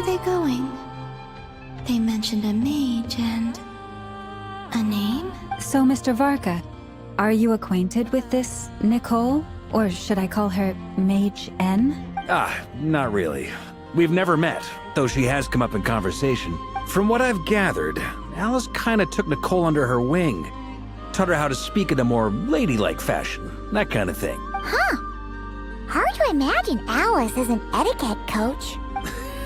they going? They mentioned a mage and... a name? So, Mr. Varka, are you acquainted with this Nicole? Or should I call her Mage N? Not really. We've never met, though she has come up in conversation. From what I've gathered, Alice kinda took Nicole under her wing. Taught her how to speak in a more ladylike fashion, that kind of thing. Huh. Hard to imagine Alice as an etiquette coach.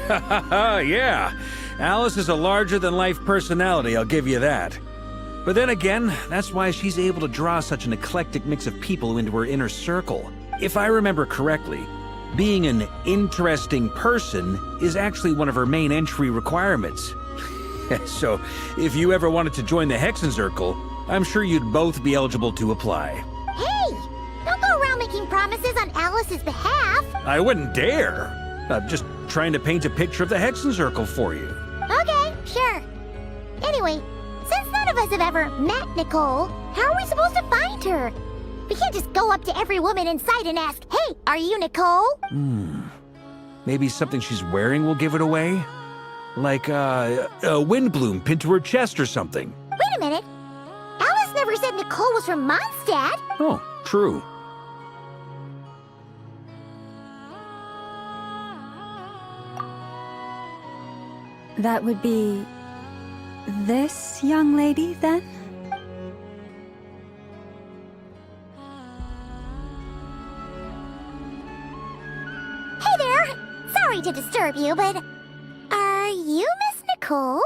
Yeah. Alice is a larger-than-life personality, I'll give you that. But then again, that's why she's able to draw such an eclectic mix of people into her inner circle. If I remember correctly, being an interesting person is actually one of her main entry requirements. So, if you ever wanted to join the Hexenzirkel, I'm sure you'd both be eligible to apply. Hey! Don't go around making promises on Alice's behalf. I wouldn't dare. I'm just trying to paint a picture of the Hexenzirkel for you. Okay, sure. Anyway, since none of us have ever met Nicole, how are we supposed to find her? We can't just go up to every woman in sight and ask, "Hey, are you Nicole?" Maybe something she's wearing will give it away? Like, a windbloom pinned to her chest or something. Wait a minute. Alice never said Nicole was from Mondstadt. Oh, true. That would be... this young lady, then? Hey there! Sorry to disturb you, but... are you Miss Nicole?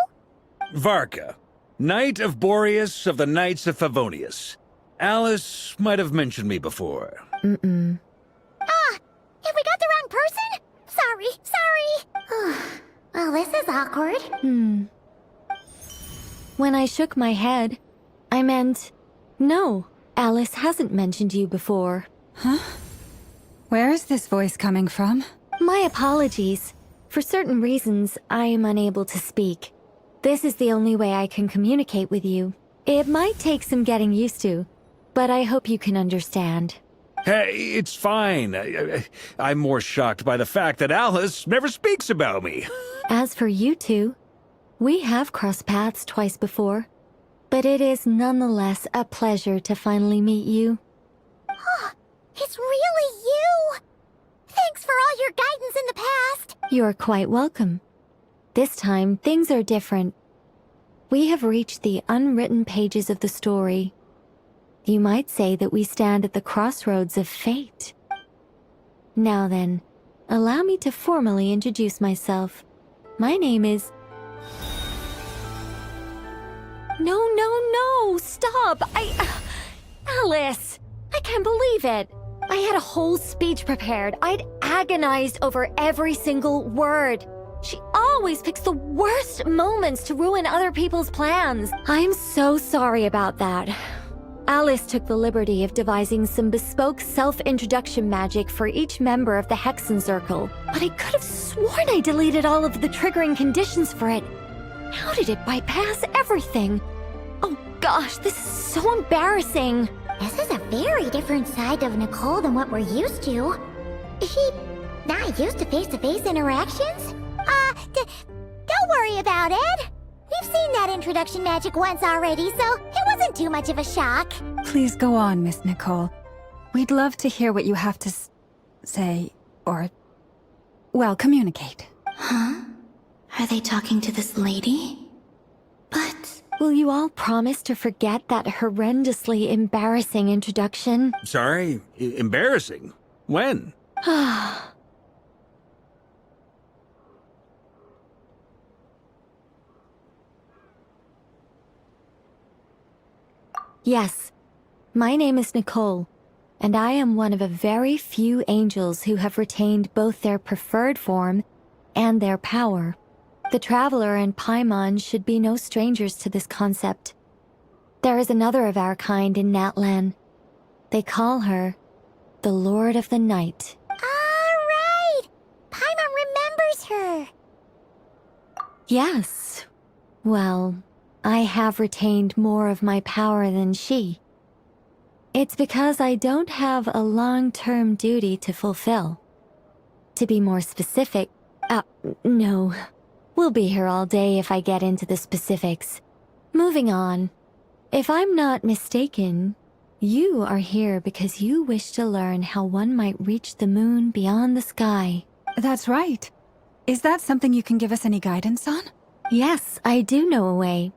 Varka, Knight of Boreas of the Knights of Favonius. Alice might have mentioned me before. Have we got the wrong person? Sorry. Well, this is awkward. When I shook my head, I meant, no, Alice hasn't mentioned you before. Huh? Where is this voice coming from? My apologies. For certain reasons, I am unable to speak. This is the only way I can communicate with you. It might take some getting used to, but I hope you can understand. Hey, it's fine. I'm more shocked by the fact that Alice never speaks about me. As for you two, we have crossed paths twice before, but it is nonetheless a pleasure to finally meet you. It's really you! Thanks for all your guidance in the past! You're quite welcome. This time, things are different. We have reached the unwritten pages of the story. You might say that we stand at the crossroads of fate. Now then, allow me to formally introduce myself. My name is... No, stop! Alice! I can't believe it! I had a whole speech prepared. I'd agonized over every single word. She always picks the worst moments to ruin other people's plans. I'm so sorry about that. Alice took the liberty of devising some bespoke self-introduction magic for each member of the Hexenzirkel, but I could have sworn I deleted all of the triggering conditions for it. How did it bypass everything? Oh gosh, this is so embarrassing. This is a very different side of Nicole than what we're used to. Is she not used to face-to-face interactions? Don't worry about it. We've seen that introduction magic once already, so it wasn't too much of a shock. Please go on, Miss Nicole. We'd love to hear what you have to say, or... well, communicate. Huh? Are they talking to this lady? But... will you all promise to forget that horrendously embarrassing introduction? Sorry? Embarrassing? When? Yes, my name is Nicole, and I am one of a very few angels who have retained both their preferred form and their power. The Traveler and Paimon should be no strangers to this concept. There is another of our kind in Natlan. They call her the Lord of the Night. Right! Paimon remembers her. Yes. Well, I have retained more of my power than she. It's because I don't have a long-term duty to fulfill. To be more specific, no. We'll be here all day if I get into the specifics. Moving on. If I'm not mistaken, you are here because you wish to learn how one might reach the moon beyond the sky. That's right. Is that something you can give us any guidance on? Yes, I do know a way.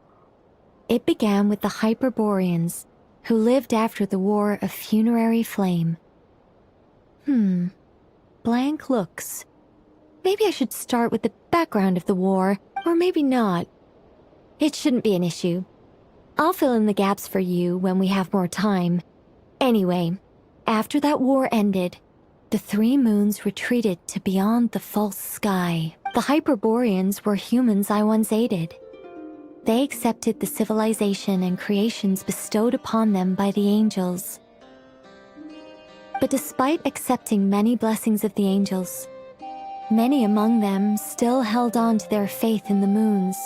It began with the Hyperboreans, who lived after the War of Funerary Flame. Blank looks. Maybe I should start with the background of the war, or maybe not. It shouldn't be an issue. I'll fill in the gaps for you when we have more time. Anyway, after that war ended, the three moons retreated to beyond the false sky. The Hyperboreans were humans I once aided. They accepted the civilization and creations bestowed upon them by the angels. But despite accepting many blessings of the angels, many among them still held on to their faith in the moons.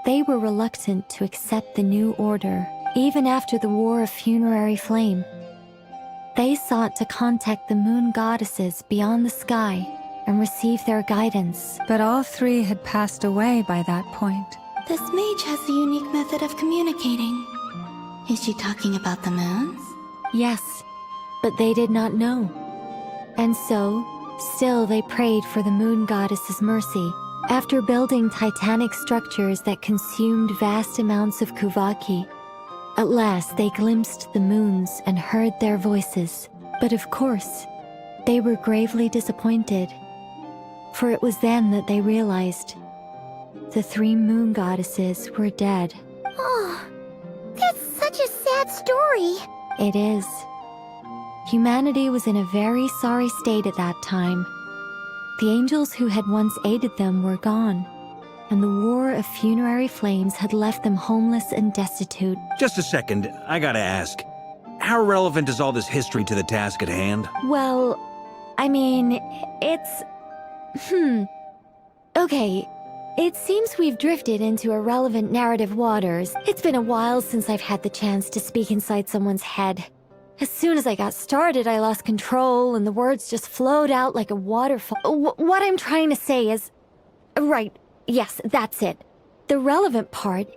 They were reluctant to accept the new order, even after the War of Funerary Flame. They sought to contact the moon goddesses beyond the sky and receive their guidance. But all three had passed away by that point. This mage has a unique method of communicating. Is she talking about the moons? Yes, but they did not know. And so, still they prayed for the moon goddess's mercy. After building titanic structures that consumed vast amounts of Kuvaki, at last they glimpsed the moons and heard their voices. But of course, they were gravely disappointed. For it was then that they realized the three moon goddesses were dead. Oh, that's such a sad story. It is. Humanity was in a very sorry state at that time. The angels who had once aided them were gone, and the War of Funerary Flames had left them homeless and destitute. Just a second, I gotta ask. How relevant is all this history to the task at hand? Well, I mean, it's... Okay, it seems we've drifted into irrelevant narrative waters. It's been a while since I've had the chance to speak inside someone's head. As soon as I got started, I lost control, and the words just flowed out like a waterfall. What I'm trying to say is... Right, yes, that's it. The relevant part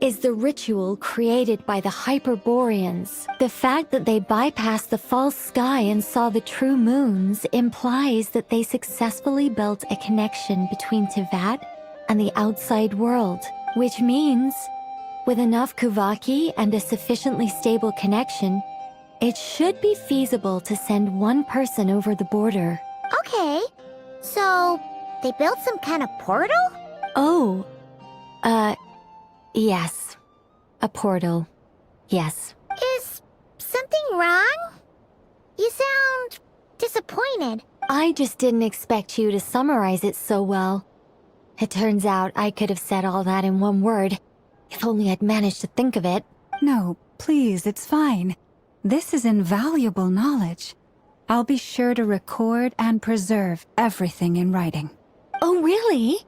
is the ritual created by the Hyperboreans. The fact that they bypassed the false sky and saw the true moons implies that they successfully built a connection between Tevat and the outside world, which means, with enough Kuvaki and a sufficiently stable connection, it should be feasible to send one person over the border. Okay, so they built some kind of portal? Oh, yes. A portal. Yes. Is something wrong? You sound disappointed. I just didn't expect you to summarize it so well. It turns out I could have said all that in one word, if only I'd managed to think of it. No, please, it's fine. This is invaluable knowledge. I'll be sure to record and preserve everything in writing. Oh, really?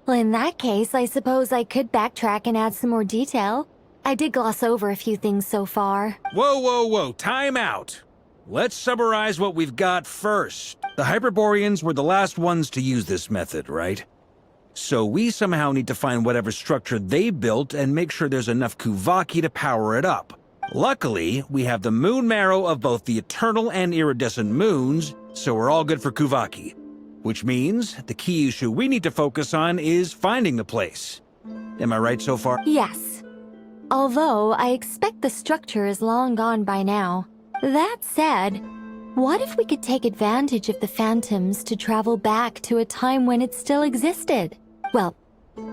Well, in that case, I suppose I could backtrack and add some more detail. I did gloss over a few things so far. Whoa, time out. Let's summarize what we've got first. The Hyperboreans were the last ones to use this method, right? So we somehow need to find whatever structure they built and make sure there's enough Kuvaki to power it up. Luckily, we have the moon marrow of both the eternal and iridescent moons, so we're all good for Kuvaki. Which means the key issue we need to focus on is finding the place. Am I right so far? Yes. Although I expect the structure is long gone by now. That said, what if we could take advantage of the phantoms to travel back to a time when it still existed? Well,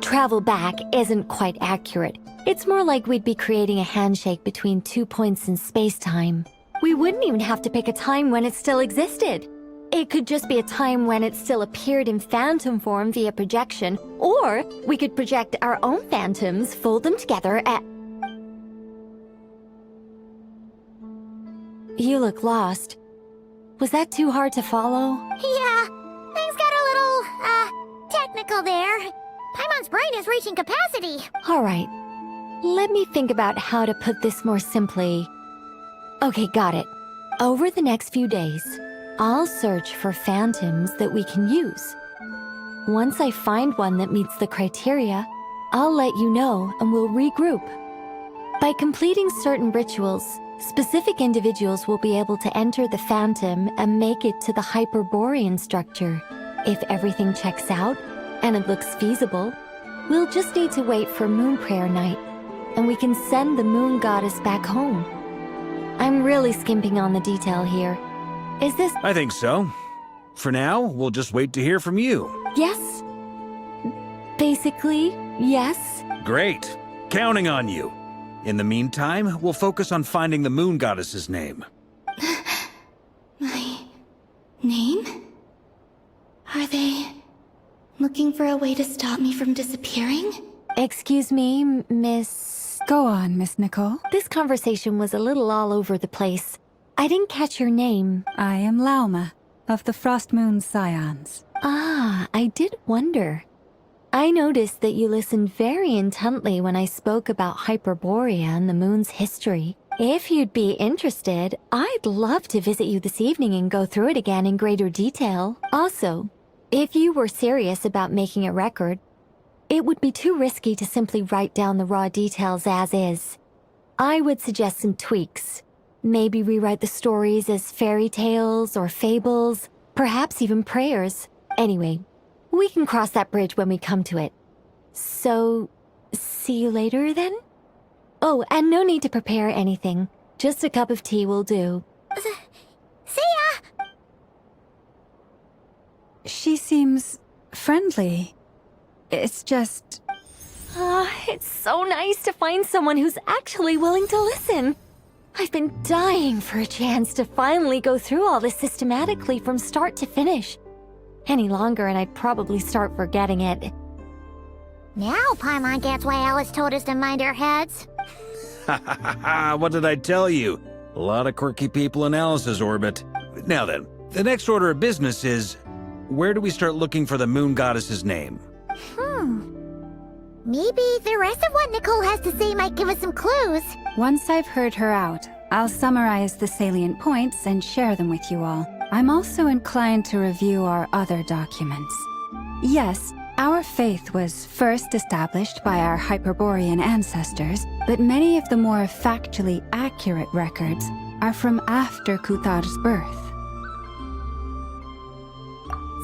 travel back isn't quite accurate. It's more like we'd be creating a handshake between 2 points in space-time. We wouldn't even have to pick a time when it still existed. It could just be a time when it still appeared in phantom form via projection, or we could project our own phantoms, fold them together at... You look lost. Was that too hard to follow? Yeah, things got a little, technical there. Paimon's brain is reaching capacity. All right. Let me think about how to put this more simply. Okay, got it. Over the next few days, I'll search for phantoms that we can use. Once I find one that meets the criteria, I'll let you know and we'll regroup. By completing certain rituals, specific individuals will be able to enter the Phantom and make it to the Hyperborean structure. If everything checks out, and it looks feasible, we'll just need to wait for Moon Prayer Night, and we can send the Moon Goddess back home. I'm really skimping on the detail here. Is this— I think so. For now, we'll just wait to hear from you. Yes? Basically, yes. Great. Counting on you. In the meantime, we'll focus on finding the Moon Goddess's name. My name? Are they looking for a way to stop me from disappearing? Excuse me, Miss— Go on, Miss Nicole. This conversation was a little all over the place. I didn't catch your name. I am Lauma, of the Frost Moon Scions. Ah, I did wonder. I noticed that you listened very intently when I spoke about Hyperborea and the moon's history. If you'd be interested, I'd love to visit you this evening and go through it again in greater detail. Also, if you were serious about making a record, it would be too risky to simply write down the raw details as is. I would suggest some tweaks. Maybe rewrite the stories as fairy tales or fables, perhaps even prayers. Anyway, we can cross that bridge when we come to it. So, see you later then? Oh, and no need to prepare anything. Just a cup of tea will do. See ya! She seems friendly. It's just... It's so nice to find someone who's actually willing to listen. I've been dying for a chance to finally go through all this systematically from start to finish. Any longer and I'd probably start forgetting it. Now Paimon gets why Alice told us to mind our heads. Ha ha ha ha! What did I tell you? A lot of quirky people in Alice's orbit. Now then, the next order of business is, where do we start looking for the Moon Goddess's name? Maybe the rest of what Nicole has to say might give us some clues. Once I've heard her out, I'll summarize the salient points and share them with you all. I'm also inclined to review our other documents. Yes, our faith was first established by our Hyperborean ancestors, but many of the more factually accurate records are from after Kuthar's birth.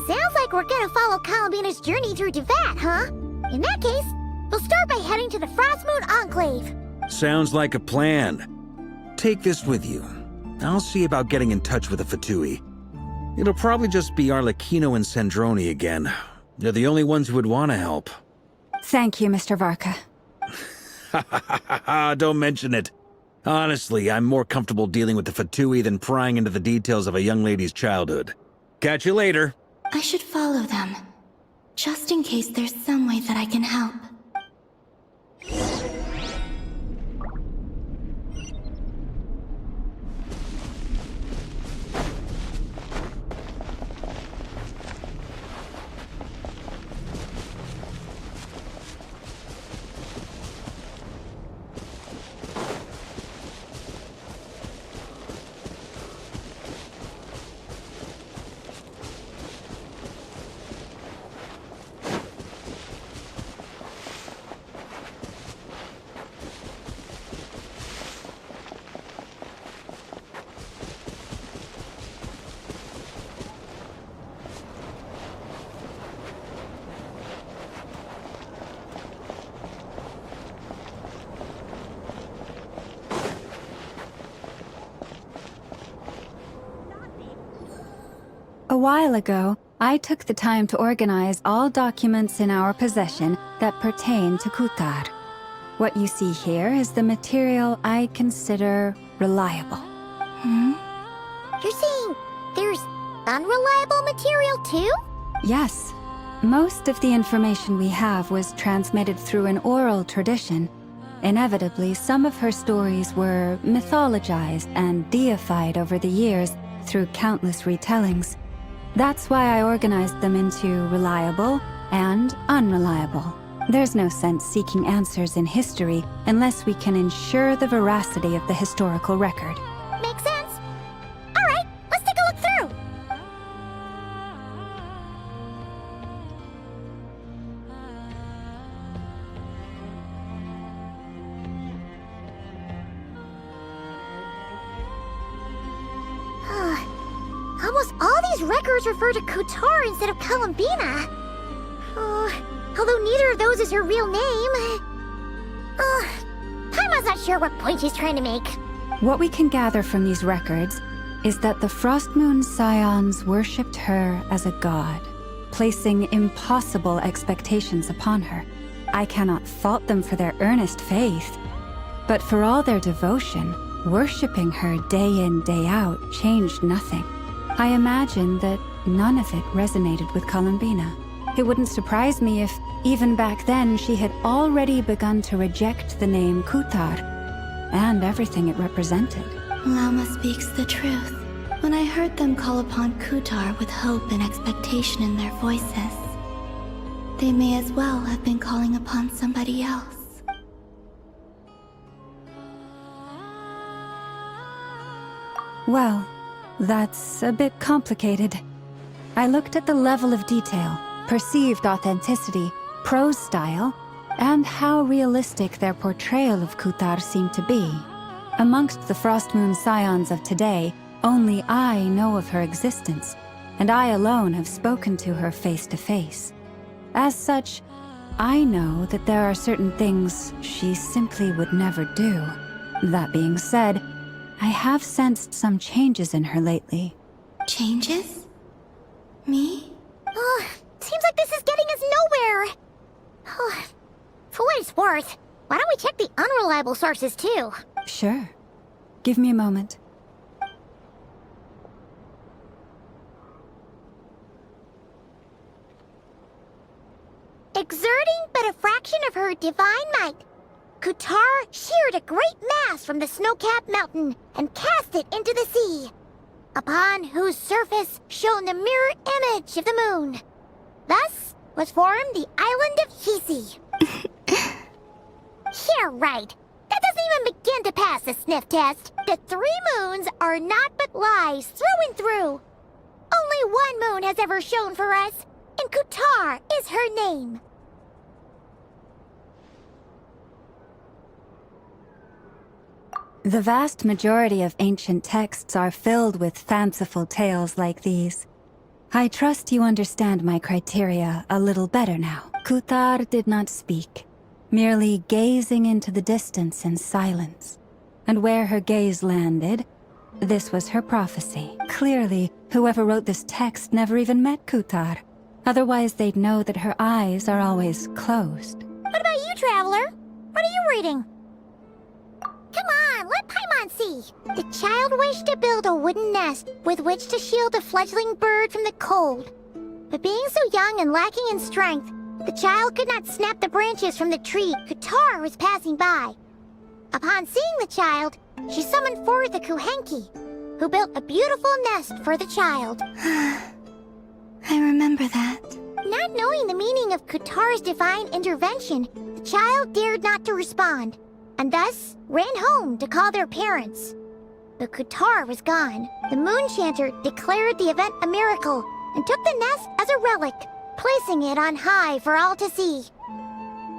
Sounds like we're gonna follow Columbina's journey through Devat, huh? In that case, we'll start by heading to the Frostmoon Enclave. Sounds like a plan. Take this with you. I'll see about getting in touch with the Fatui. It'll probably just be Arlecchino and Sandroni again. They're the only ones who would want to help. Thank you, Mr. Varka. Ha ha ha ha ha! Don't mention it. Honestly, I'm more comfortable dealing with the Fatui than prying into the details of a young lady's childhood. Catch you later. I should follow them, just in case there's some way that I can help. A while ago, I took the time to organize all documents in our possession that pertain to Kuthar. What you see here is the material I consider reliable. You're saying there's unreliable material too? Yes. Most of the information we have was transmitted through an oral tradition. Inevitably, some of her stories were mythologized and deified over the years through countless retellings. That's why I organized them into reliable and unreliable. There's no sense seeking answers in history unless we can ensure the veracity of the historical record. Makes sense. Alright, let's take a look through. these records refer to Kutar instead of Columbina. Although neither of those is her real name. Paimon's not sure what point she's trying to make. What we can gather from these records is that the Frostmoon Scions worshipped her as a god, placing impossible expectations upon her. I cannot fault them for their earnest faith, but for all their devotion, worshipping her day in, day out changed nothing. I imagine that none of it resonated with Columbina. It wouldn't surprise me if, even back then, she had already begun to reject the name Kutar and everything it represented. Lama speaks the truth. When I heard them call upon Kutar with hope and expectation in their voices, they may as well have been calling upon somebody else. Well, that's a bit complicated. I looked at the level of detail, perceived authenticity, prose style, and how realistic their portrayal of Kutar seemed to be. Amongst the Frostmoon Scions of today, only I know of her existence, and I alone have spoken to her face to face. As such, I know that there are certain things she simply would never do. That being said, I have sensed some changes in her lately. Changes? Me? Seems like this is getting us nowhere. For what it's worth, why don't we check the unreliable sources too? Sure. Give me a moment. Exerting but a fraction of her divine might, Kutar sheared a great mass from the snow-capped mountain and cast it into the sea, upon whose surface shone the mirror image of the moon. Thus was formed the island of Hisi. Yeah, right. That doesn't even begin to pass the sniff test. The 3 moons are naught but lies through and through. Only one moon has ever shone for us, and Kutar is her name. The vast majority of ancient texts are filled with fanciful tales like these. I trust you understand my criteria a little better now. Kutar did not speak, merely gazing into the distance in silence. And where her gaze landed, this was her prophecy. Clearly, whoever wrote this text never even met Kutar. Otherwise, they'd know that her eyes are always closed. What about you, Traveler? What are you reading? Come on, let Paimon see. The child wished to build a wooden nest with which to shield a fledgling bird from the cold. But being so young and lacking in strength, the child could not snap the branches from the tree Kutar was passing by. Upon seeing the child, she summoned forth the Kuhenki, who built a beautiful nest for the child. I remember that. Not knowing the meaning of Kutar's divine intervention, the child dared not to respond, and thus ran home to call their parents. But Kutar was gone. The moon chanter declared the event a miracle and took the nest as a relic, placing it on high for all to see.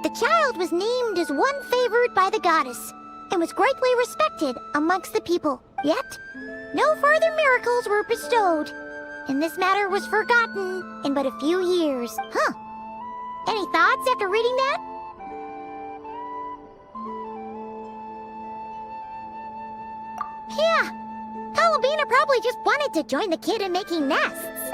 The child was named as one favored by the goddess and was greatly respected amongst the people. Yet, no further miracles were bestowed, and this matter was forgotten in but a few years. Any thoughts after reading that? Yeah, Columbina probably just wanted to join the kid in making nests.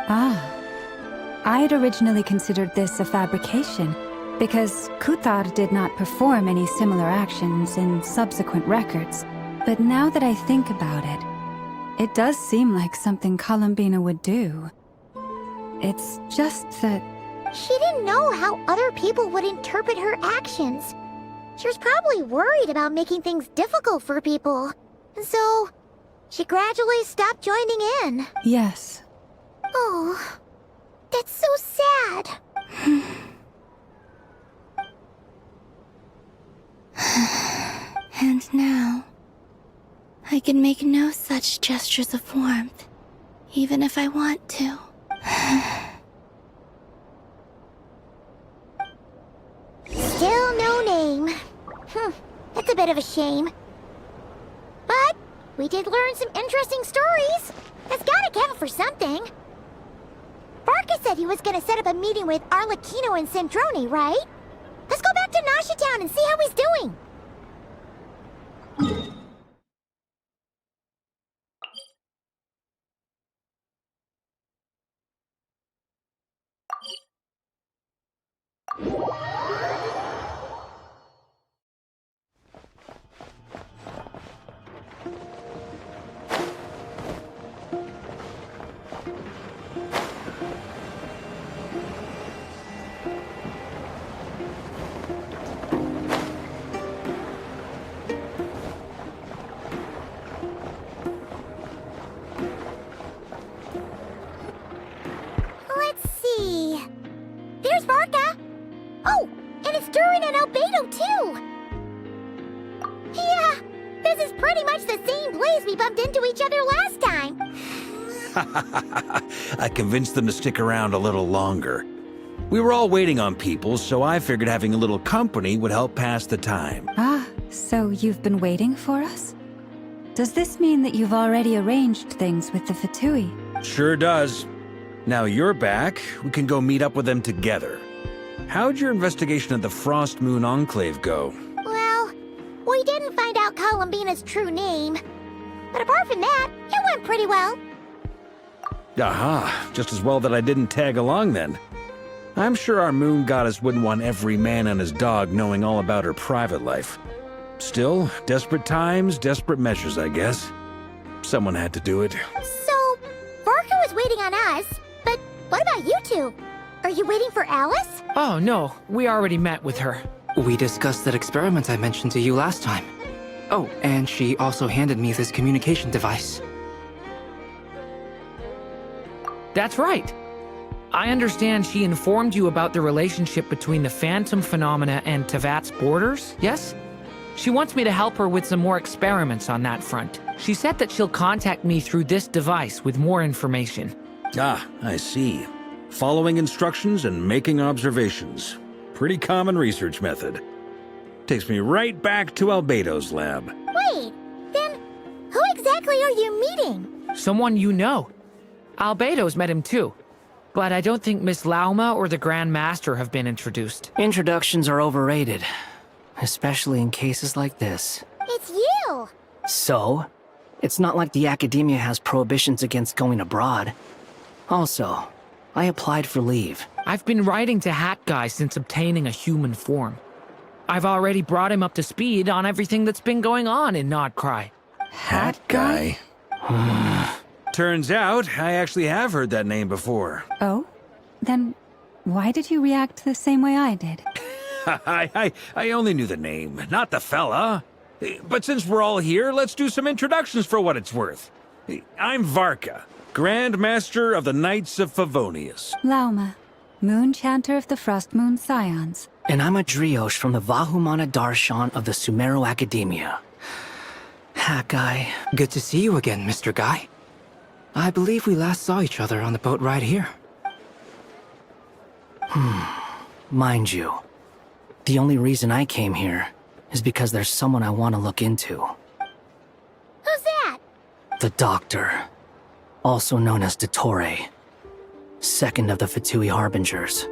I'd originally considered this a fabrication, because Kutar did not perform any similar actions in subsequent records. But now that I think about it, it does seem like something Columbina would do. It's just that... She didn't know how other people would interpret her actions. She was probably worried about making things difficult for people. And so, she gradually stopped joining in. Yes. Oh, that's so sad. And now, I can make no such gestures of warmth, even if I want to. Still no name. That's a bit of a shame. But we did learn some interesting stories. That's gotta count for something. said he was gonna set up a meeting with Arlecchino and Sandrone, right? Let's go back to Nasha Town and see how he's doing. Let's see. There's Varka. Oh, and it's Durin and Albedo too. Yeah, this is pretty much the same place we bumped into each other last time. I convinced them to stick around a little longer. We were all waiting on people, so I figured having a little company would help pass the time. Ah, so you've been waiting for us? Does this mean that you've already arranged things with the Fatui? Sure does. Now you're back, we can go meet up with them together. How'd your investigation of the Frost Moon Enclave go? Well, we didn't find out Columbina's true name. But apart from that, it went pretty well. Aha, just as well that I didn't tag along then. I'm sure our moon goddess wouldn't want every man and his dog knowing all about her private life. Still, desperate times, desperate measures, I guess. Someone had to do it. So, Varka was waiting on us, but what about you two? Are you waiting for Alice? Oh, no. We already met with her. We discussed that experiment I mentioned to you last time. Oh, and she also handed me this communication device. That's right. I understand she informed you about the relationship between the Phantom Phenomena and Tevat's borders, yes? She wants me to help her with some more experiments on that front. She said that she'll contact me through this device with more information. Ah, I see. Following instructions and making observations. Pretty common research method. Takes me right back to Albedo's lab. Wait, then who exactly are you meeting? Someone you know. Albedo's met him too. But I don't think Miss Lauma or the Grand Master have been introduced. Introductions are overrated, especially in cases like this. It's you! So, it's not like the Academia has prohibitions against going abroad. Also, I applied for leave. I've been writing to Hat Guy since obtaining a human form. I've already brought him up to speed on everything that's been going on in Nodcry. Hat Guy? Turns out, I actually have heard that name before. Oh? Then why did you react the same way I did? I only knew the name, not the fella. But since we're all here, let's do some introductions for what it's worth. I'm Varka, Grand Master of the Knights of Favonius. Lauma, Moon Chanter of the Frost Moon Scions. And I'm a Driosh from the Vahumana Darshan of the Sumero Academia. Hat Guy, good to see you again, Mr. Guy. I believe we last saw each other on the boat ride here. Mind you, the only reason I came here is because there's someone I want to look into. Who's that? The Doctor, also known as Dottore, second of the Fatui Harbingers.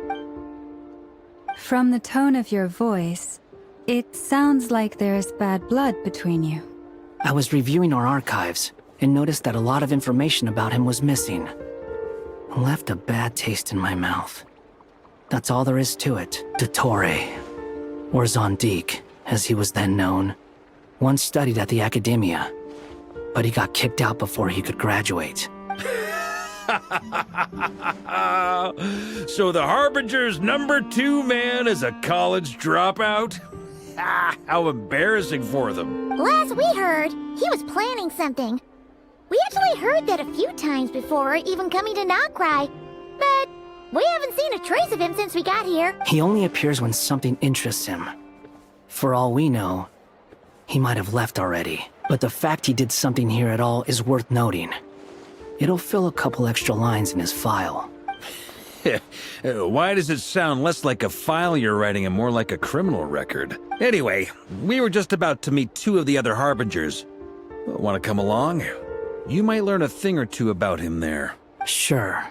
From the tone of your voice, it sounds like there's bad blood between you. I was reviewing our archives and noticed that a lot of information about him was missing. Left a bad taste in my mouth. That's all there is to it. Dottore, or Zondique, as he was then known, once studied at the Academia, but he got kicked out before he could graduate. So the Harbinger's #2 man is a college dropout? How embarrassing for them. Last we heard, he was planning something. We actually heard that a few times before, even coming to Nocturne, but we haven't seen a trace of him since we got here. He only appears when something interests him. For all we know, he might have left already. But the fact he did something here at all is worth noting. It'll fill a couple extra lines in his file. Why does it sound less like a file you're writing and more like a criminal record? Anyway, we were just about to meet 2 of the other Harbingers. Want to come along? You might learn a thing or two about him there. Sure.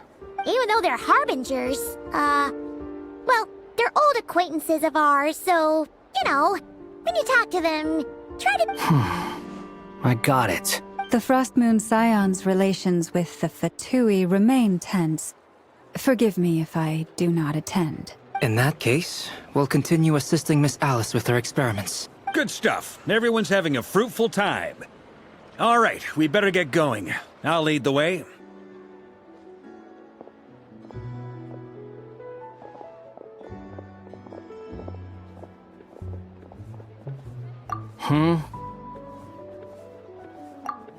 even though they're harbingers. Well, they're old acquaintances of ours, so, you know, when you talk to them, try to... I got it. The Frost Moon Scion's relations with the Fatui remain tense. Forgive me if I do not attend. In that case, we'll continue assisting Miss Alice with her experiments. Good stuff. Everyone's having a fruitful time. All right, we better get going. I'll lead the way.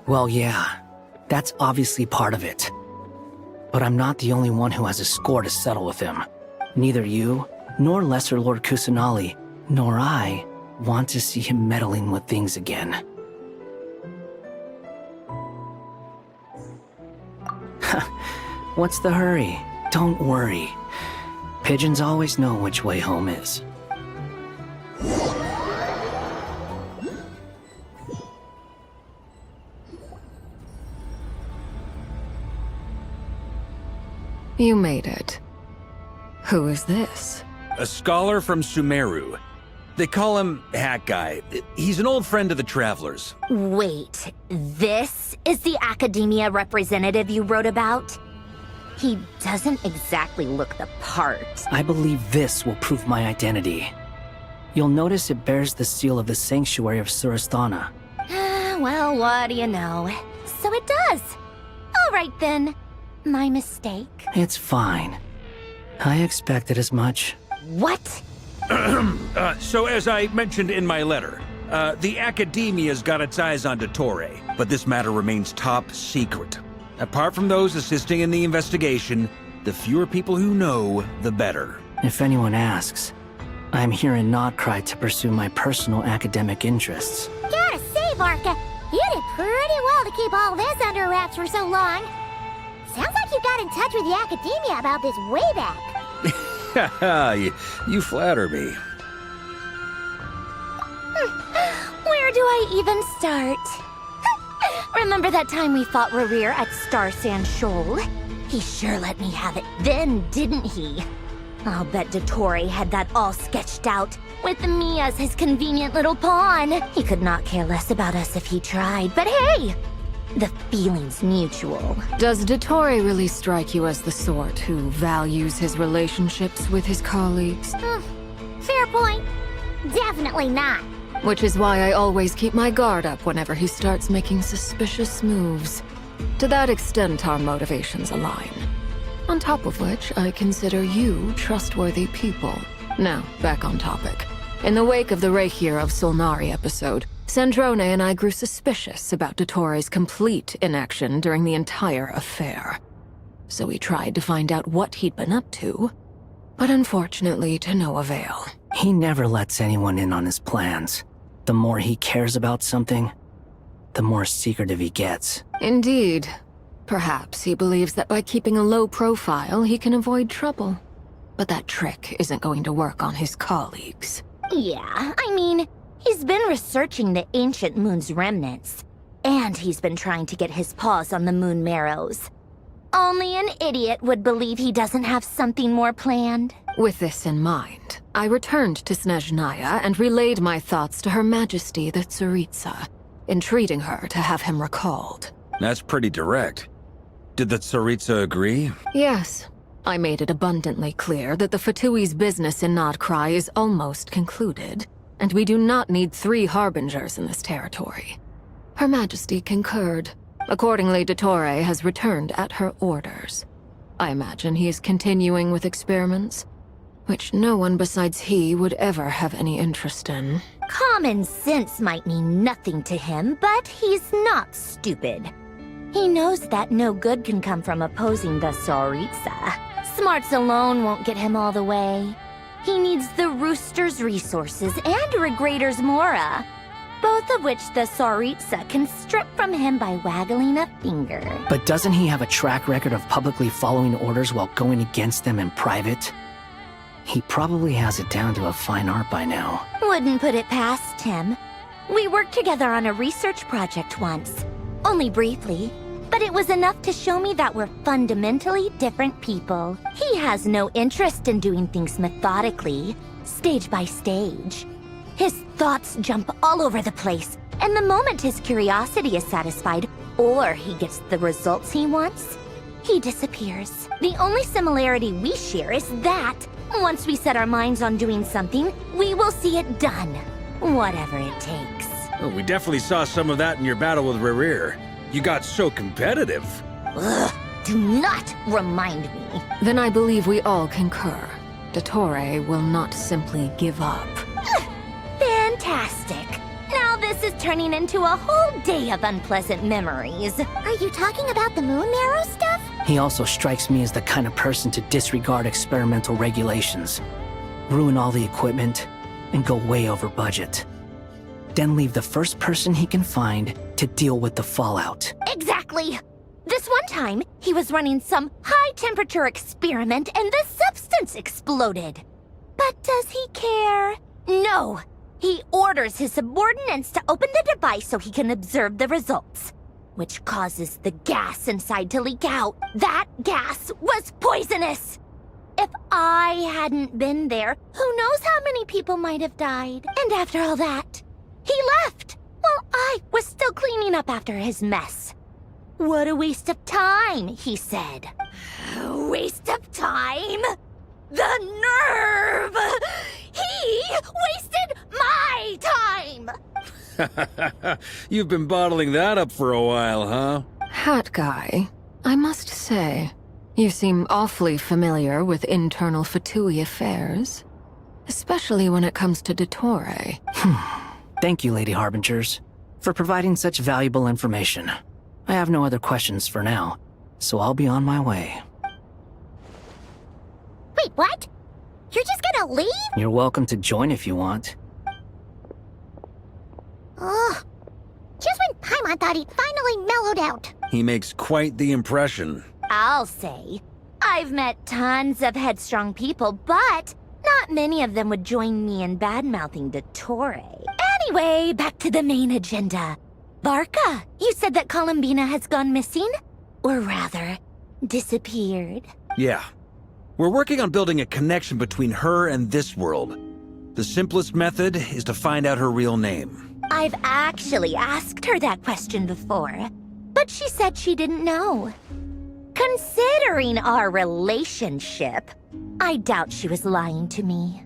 Well, yeah. That's obviously part of it. But I'm not the only one who has a score to settle with him. Neither you, nor Lesser Lord Kusanali, nor I want to see him meddling with things again. What's the hurry? Don't worry. Pigeons always know which way home is. You made it. Who is this? A scholar from Sumeru. They call him Hat Guy. He's an old friend of the Travelers. Wait, this is the academia representative you wrote about? He doesn't exactly look the part. I believe this will prove my identity. You'll notice it bears the seal of the Sanctuary of Surasthana. Well, what do you know? So it does. All right then. My mistake. It's fine. I expected as much. What? So as I mentioned in my letter, the Academia's got its eyes on Dottore, but this matter remains top secret. Apart from those assisting in the investigation, the fewer people who know, the better. If anyone asks, I'm here in Nocturne to pursue my personal academic interests. Gotta say, Varka, you did pretty well to keep all this under wraps for so long. Sounds like you got in touch with the academia about this way back. Haha, you flatter me. Where do I even start? Remember that time we fought Rerir at Star Sand Shoal? He sure let me have it then, didn't he? I'll bet Dottore had that all sketched out, with me as his convenient little pawn. He could not care less about us if he tried, but hey! The feeling's mutual. Does Dottore really strike you as the sort who values his relationships with his colleagues? Fair point. Definitely not. Which is why I always keep my guard up whenever he starts making suspicious moves. To that extent, our motivations align. On top of which, I consider you trustworthy people. Now, back on topic. In the wake of the Reikir of Solnari episode, Sandrone and I grew suspicious about Dottore's complete inaction during the entire affair. So we tried to find out what he'd been up to, but unfortunately to no avail. He never lets anyone in on his plans. The more he cares about something, the more secretive he gets. Indeed. Perhaps he believes that by keeping a low profile, he can avoid trouble. But that trick isn't going to work on his colleagues. Yeah, I mean, he's been researching the ancient moon's remnants. And he's been trying to get his paws on the moon marrows. Only an idiot would believe he doesn't have something more planned. With this in mind, I returned to Snezhnaya and relayed my thoughts to Her Majesty the Tsaritsa, entreating her to have him recalled. That's pretty direct. Did the Tsaritsa agree? Yes. I made it abundantly clear that the Fatui's business in Nocturne is almost concluded, and we do not need 3 harbingers in this territory. Her Majesty concurred. Accordingly, Dottore has returned at her orders. I imagine he is continuing with experiments, which no one besides he would ever have any interest in. Common sense might mean nothing to him, but he's not stupid. He knows that no good can come from opposing the Tsaritsa. Smarts alone won't get him all the way. He needs the Rooster's resources and Regrator's Mora, both of which the Tsaritsa can strip from him by waggling a finger. But doesn't he have a track record of publicly following orders while going against them in private? He probably has it down to a fine art by now. Wouldn't put it past him. We worked together on a research project once. Only briefly. but it was enough to show me that we're fundamentally different people. He has no interest in doing things methodically, stage by stage. His thoughts jump all over the place, and the moment his curiosity is satisfied, or he gets the results he wants, he disappears. The only similarity we share is that, once we set our minds on doing something, we will see it done, whatever it takes. Oh, we definitely saw some of that in your battle with Rerir. You got so competitive. Ugh, do not remind me. Then I believe we all concur. Dottore will not simply give up. Fantastic. Now this is turning into a whole day of unpleasant memories. Are you talking about the moon marrow stuff? He also strikes me as the kind of person to disregard experimental regulations, ruin all the equipment, and go way over budget. Then leave the first person he can find to deal with the fallout. Exactly. This one time, he was running some high-temperature experiment and the substance exploded. But does he care? No. He orders his subordinates to open the device so he can observe the results, which causes the gas inside to leak out. That gas was poisonous. If I hadn't been there, who knows how many people might have died. And after all that, he left while I was still cleaning up after his mess. What a waste of time, he said. Waste of time? The nerve! He wasted my time! You've been bottling that up for a while, huh? Hat guy, I must say, you seem awfully familiar with internal Fatui affairs. Especially when it comes to Dottore. Thank you, Lady Harbingers, for providing such valuable information. I have no other questions for now, so I'll be on my way. Wait, what? You're just gonna leave? You're welcome to join if you want. Ugh. Just when Paimon thought he'd finally mellowed out. He makes quite the impression. I'll say. I've met tons of headstrong people, but not many of them would join me in bad-mouthing Dottore. Anyway, back to the main agenda. Barca, you said that Columbina has gone missing? Or rather, disappeared. Yeah. We're working on building a connection between her and this world. The simplest method is to find out her real name. I've actually asked her that question before, but she said she didn't know. Considering our relationship, I doubt she was lying to me.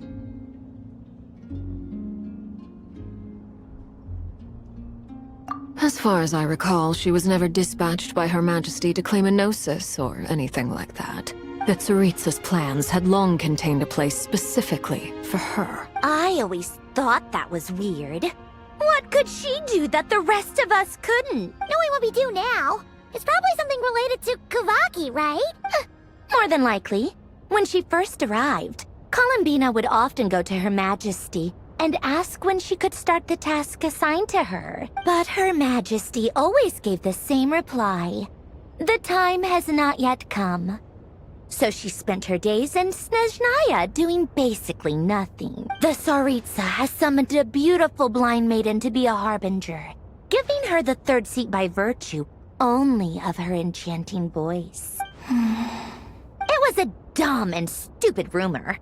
As far as I recall, she was never dispatched by Her Majesty to claim a gnosis or anything like that. That Tsaritsa's plans had long contained a place specifically for her. I always thought that was weird. What could she do that the rest of us couldn't? Knowing what we do now, it's probably something related to Kavaki, right? More than likely. When she first arrived, Columbina would often go to Her Majesty and ask when she could start the task assigned to her. But Her Majesty always gave the same reply. The time has not yet come. So she spent her days in Snezhnaya doing basically nothing. The Tsaritsa has summoned a beautiful blind maiden to be a harbinger, giving her the third seat by virtue only of her enchanting voice. It was a dumb and stupid rumor,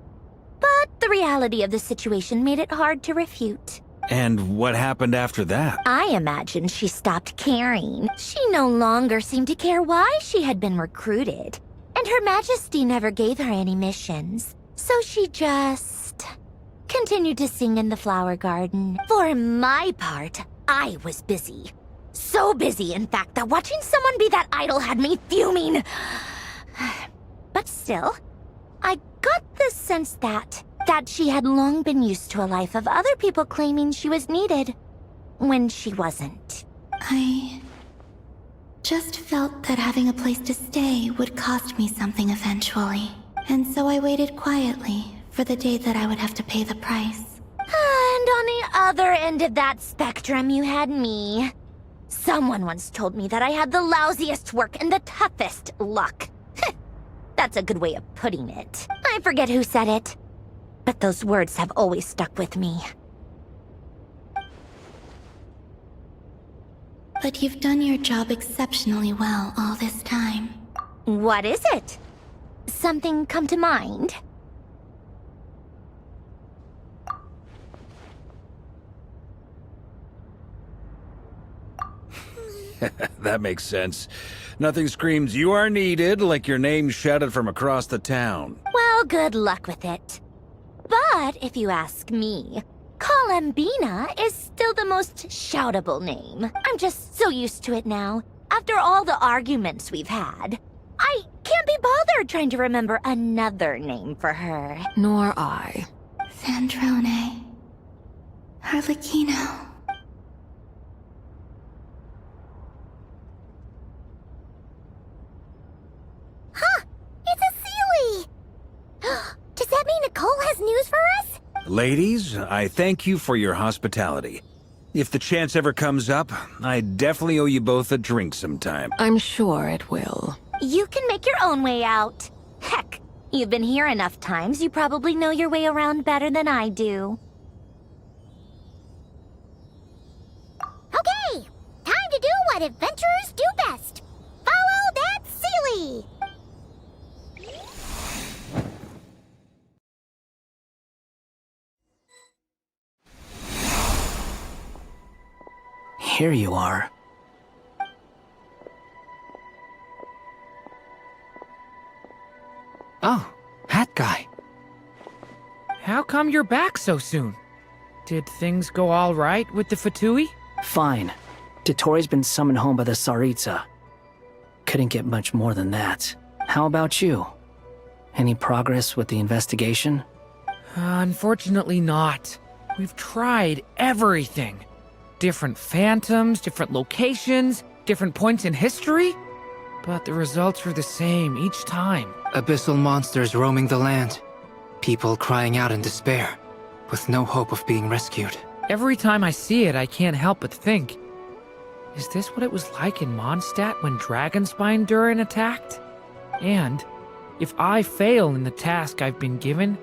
but the reality of the situation made it hard to refute. And what happened after that? I imagine she stopped caring. She no longer seemed to care why she had been recruited. And Her Majesty never gave her any missions. So she just continued to sing in the flower garden. For my part, I was busy. So busy, in fact, that watching someone be that idol had me fuming. But still, I got the sense that she had long been used to a life of other people claiming she was needed when she wasn't. I just felt that having a place to stay would cost me something eventually. And so I waited quietly for the day that I would have to pay the price. And on the other end of that spectrum, you had me. Someone once told me that I had the lousiest work and the toughest luck. That's a good way of putting it. I forget who said it, but those words have always stuck with me. But you've done your job exceptionally well all this time. What is it? Something come to mind? That makes sense. Nothing screams you are needed like your name shouted from across the town. Well, good luck with it. But if you ask me, Colambina is still the most shoutable name. I'm just so used to it now. After all the arguments we've had, I can't be bothered trying to remember another name for her. Nor I. Sandrone. Harlequino. Huh! It's a Sealy! Does that mean Nicole has news for us? Ladies, I thank you for your hospitality. If the chance ever comes up, I definitely owe you both a drink sometime. I'm sure it will. You can make your own way out. Heck, you've been here enough times, you probably know your way around better than I do. Okay, time to do what adventurers do best. Follow that Sealy! Here you are. Oh, hat guy. How come you're back so soon? Did things go all right with the Fatui? Fine. Dottore been summoned home by the Tsaritsa. Couldn't get much more than that. How about you? Any progress with the investigation? Unfortunately not. We've tried everything. Different phantoms, different locations, different points in history. But the results were the same each time. Abyssal monsters roaming the land. People crying out in despair, with no hope of being rescued. Every time I see it, I can't help but think, is this what it was like in Mondstadt when Dragonspine Durin attacked? And if I fail in the task I've been given,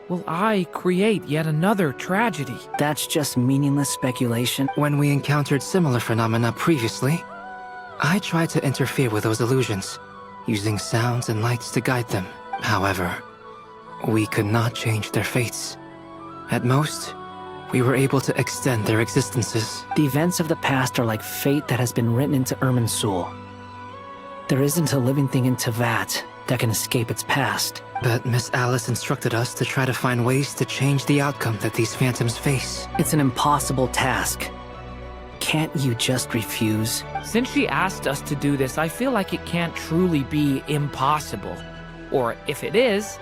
will I create yet another tragedy? That's just meaningless speculation. When we encountered similar phenomena previously, I tried to interfere with those illusions, using sounds and lights to guide them. However, we could not change their fates. At most, we were able to extend their existences. The events of the past are like fate that has been written into Irminsul. There isn't a living thing in Teyvat that can escape its past. But Miss Alice instructed us to try to find ways to change the outcome that these phantoms face. It's an impossible task. Can't you just refuse? Since she asked us to do this, I feel like it can't truly be impossible. Or if it is,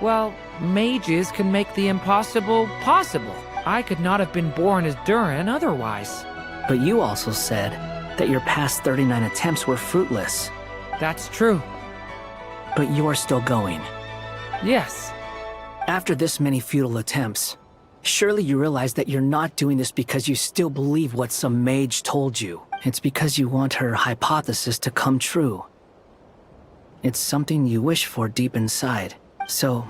well, mages can make the impossible possible. I could not have been born as Durin otherwise. But you also said that your past 39 attempts were fruitless. That's true. But you are still going. Yes. After this many futile attempts, surely you realize that you're not doing this because you still believe what some mage told you. It's because you want her hypothesis to come true. It's something you wish for deep inside. So,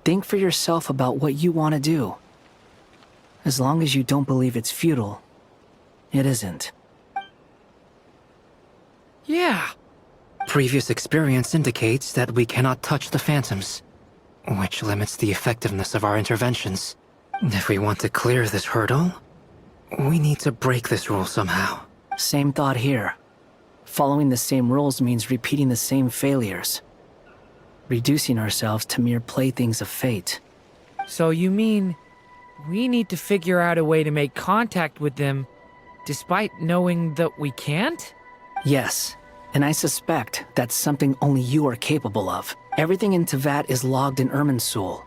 think for yourself about what you want to do. As long as you don't believe it's futile, it isn't. Yeah. Previous experience indicates that we cannot touch the phantoms, which limits the effectiveness of our interventions. If we want to clear this hurdle, we need to break this rule somehow. Same thought here. Following the same rules means repeating the same failures. Reducing ourselves to mere playthings of fate. So you mean we need to figure out a way to make contact with them despite knowing that we can't? Yes, and I suspect that's something only you are capable of. Everything in Teyvat is logged in Irminsul.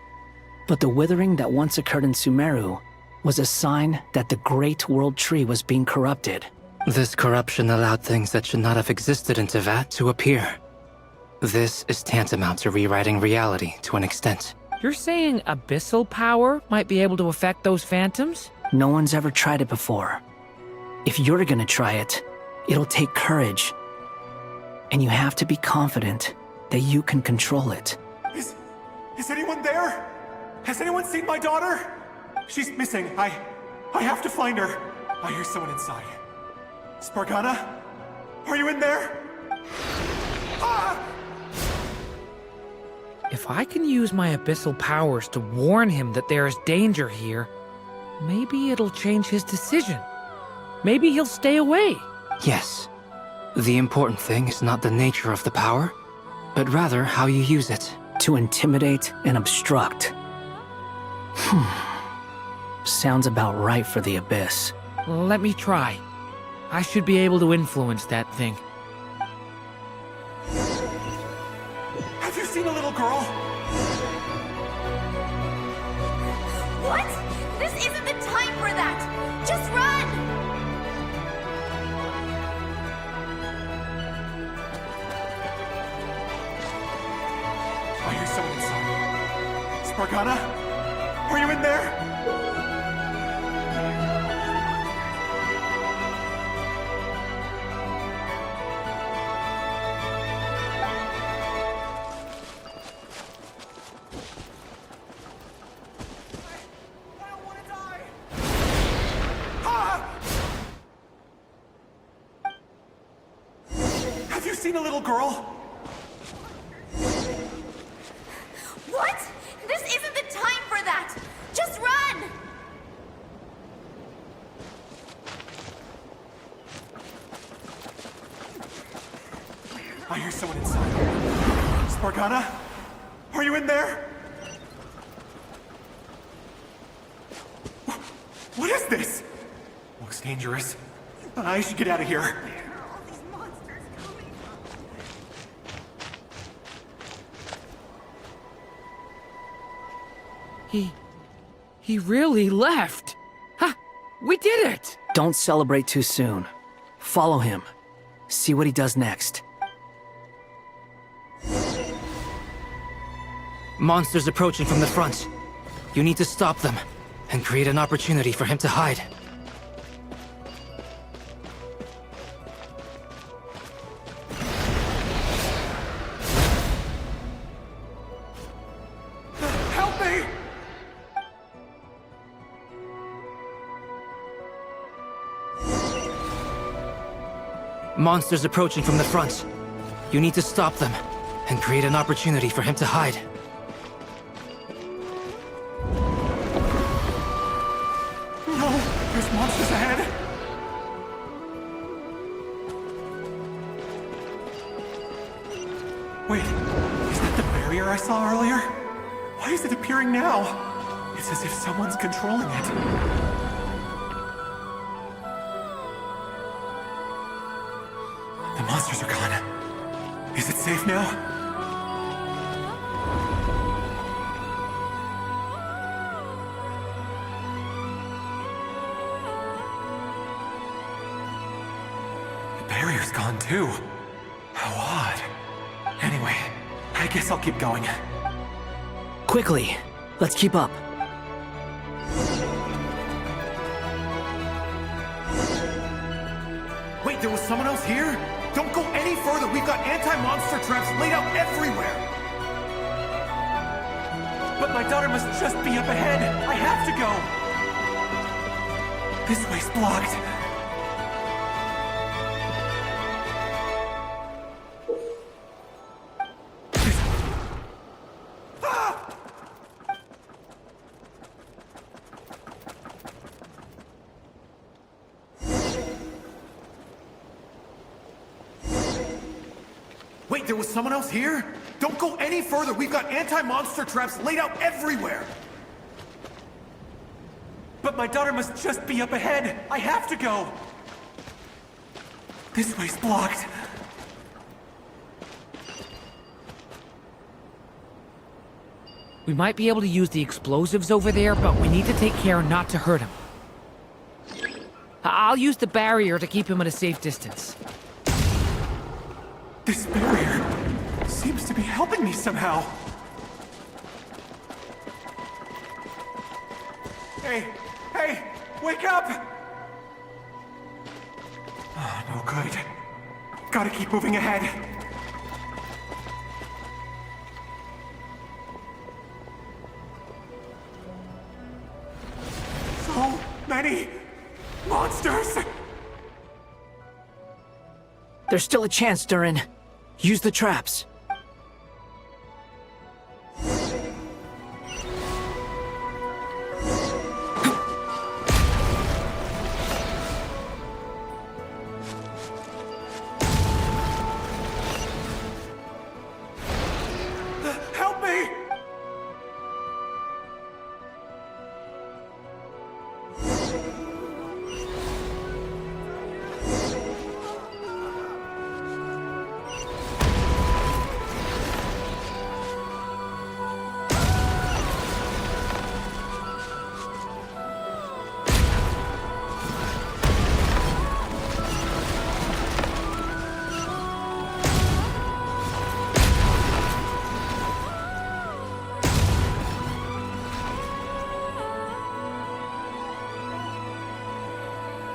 But the withering that once occurred in Sumeru was a sign that the Great World Tree was being corrupted. This corruption allowed things that should not have existed in Teyvat to appear. This is tantamount to rewriting reality to an extent. You're saying abyssal power might be able to affect those phantoms? No one's ever tried it before. If you're gonna try it, it'll take courage. And you have to be confident that you can control it. Is anyone there? Has anyone seen my daughter? She's missing. I have to find her. I hear someone inside. Spargana? Are you in there? Ah! If I can use my abyssal powers to warn him that there is danger here, maybe it'll change his decision. Maybe he'll stay away. Yes. The important thing is not the nature of the power, but rather how you use it. To intimidate and obstruct. Sounds about right for the Abyss. Let me try. I should be able to influence that thing. Have you seen a little girl? What? This isn't the time for that! Just run! I hear someone inside. Spargana? Are you in there? Have you seen a little girl? What? This isn't the time for that! Just run! I hear someone inside. Spargana? Are you in there? What is this? Looks dangerous. I should get out of here. He really left. Ha! We did it! Don't celebrate too soon. Follow him. See what he does next. Monsters approaching from the front. You need to stop them and create an opportunity for him to hide. Help me! Monsters approaching from the front. You need to stop them and create an opportunity for him to hide. No! There's monsters ahead! Wait, is that the barrier I saw earlier? Why is it appearing now? It's as if someone's controlling it. The monsters are gone. Is it safe now? The barrier's gone too. How odd. Anyway, I guess I'll keep going. Quickly, let's keep up. Wait, there was someone else here? Don't go any further. We've got anti-monster traps laid out everywhere. But my daughter must just be up ahead. I have to go. This way's blocked. Wait, there was someone else here? Don't go any further. We've got anti-monster traps laid out everywhere. But my daughter must just be up ahead. I have to go. This way's blocked. We might be able to use the explosives over there, but we need to take care not to hurt him. I'll use the barrier to keep him at a safe distance. This barrier seems to be helping me somehow. Hey, wake up! Oh, no good. Gotta keep moving ahead. So many monsters! There's still a chance, Durin. Use the traps. Help me!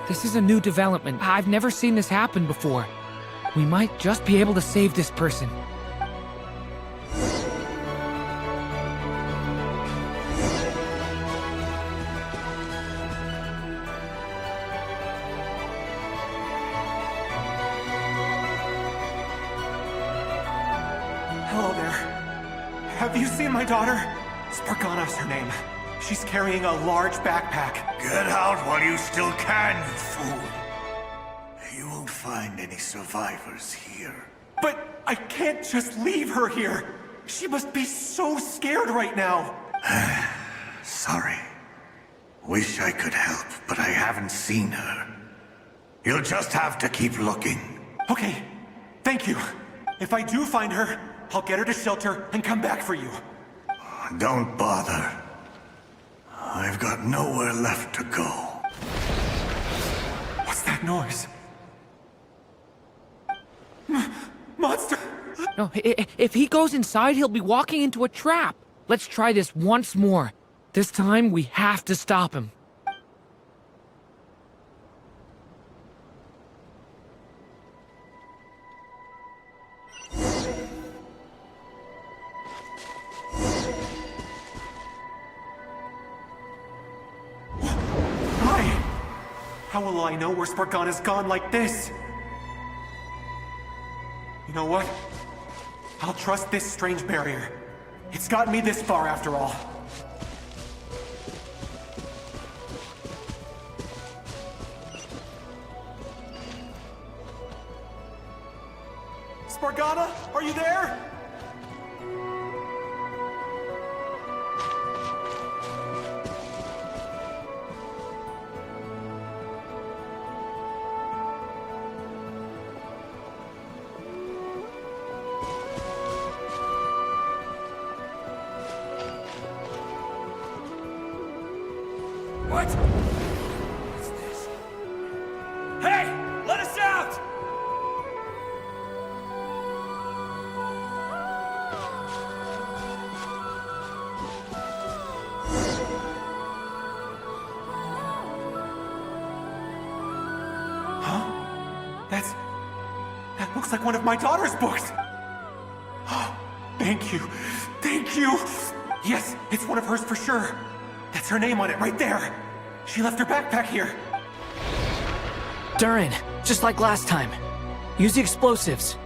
This is a new development. I've never seen this happen before. We might just be able to save this person. Hello there. Have you seen my daughter? Spargana's her name. She's carrying a large backpack. Get out while you still can, you fool. You won't find any survivors here. But I can't just leave her here. She must be so scared right now. Sorry. Wish I could help, but I haven't seen her. You'll just have to keep looking. Okay, thank you. If I do find her, I'll get her to shelter and come back for you. Don't bother. I've got nowhere left to go. What's that noise? Monster! No, if he goes inside, he'll be walking into a trap. Let's try this once more. This time, we have to stop him. How will I know where Spargana's gone like this? You know what? I'll trust this strange barrier. It's gotten me this far after all. Spargana, are you there? What? What's this? Hey! Let us out! Huh? That looks like one of my daughter's books! Thank you. Thank you! Yes, it's one of hers for sure. That's her name on it right there. She left her backpack here. Durin, just like last time. Use the explosives.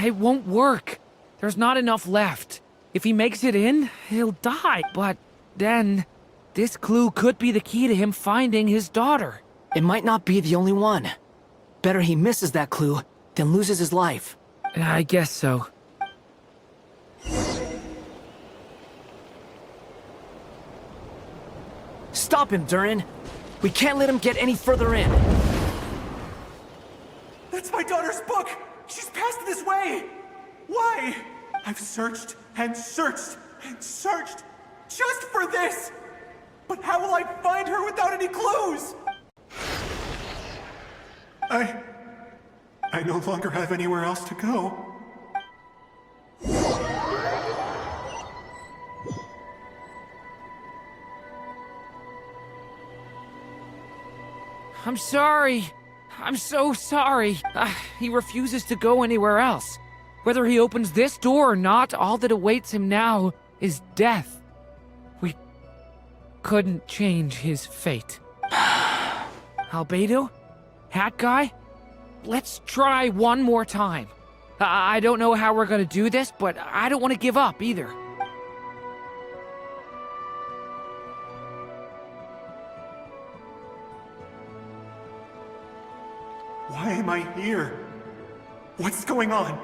It won't work. There's not enough left. If he makes it in, he'll die. But then, this clue could be the key to him finding his daughter. It might not be the only one. Better he misses that clue than loses his life. I guess so. Stop him, Durin. We can't let him get any further in. That's my daughter's book! She's passed this way! Why? I've searched and searched and searched just for this! But how will I find her without any clues? I no longer have anywhere else to go. I'm sorry. I'm so sorry. He refuses to go anywhere else. Whether he opens this door or not, all that awaits him now is death. We couldn't change his fate. Albedo? Hat Guy? Let's try one more time. I don't know how we're gonna do this, but I don't want to give up either. Why am I here? What's going on?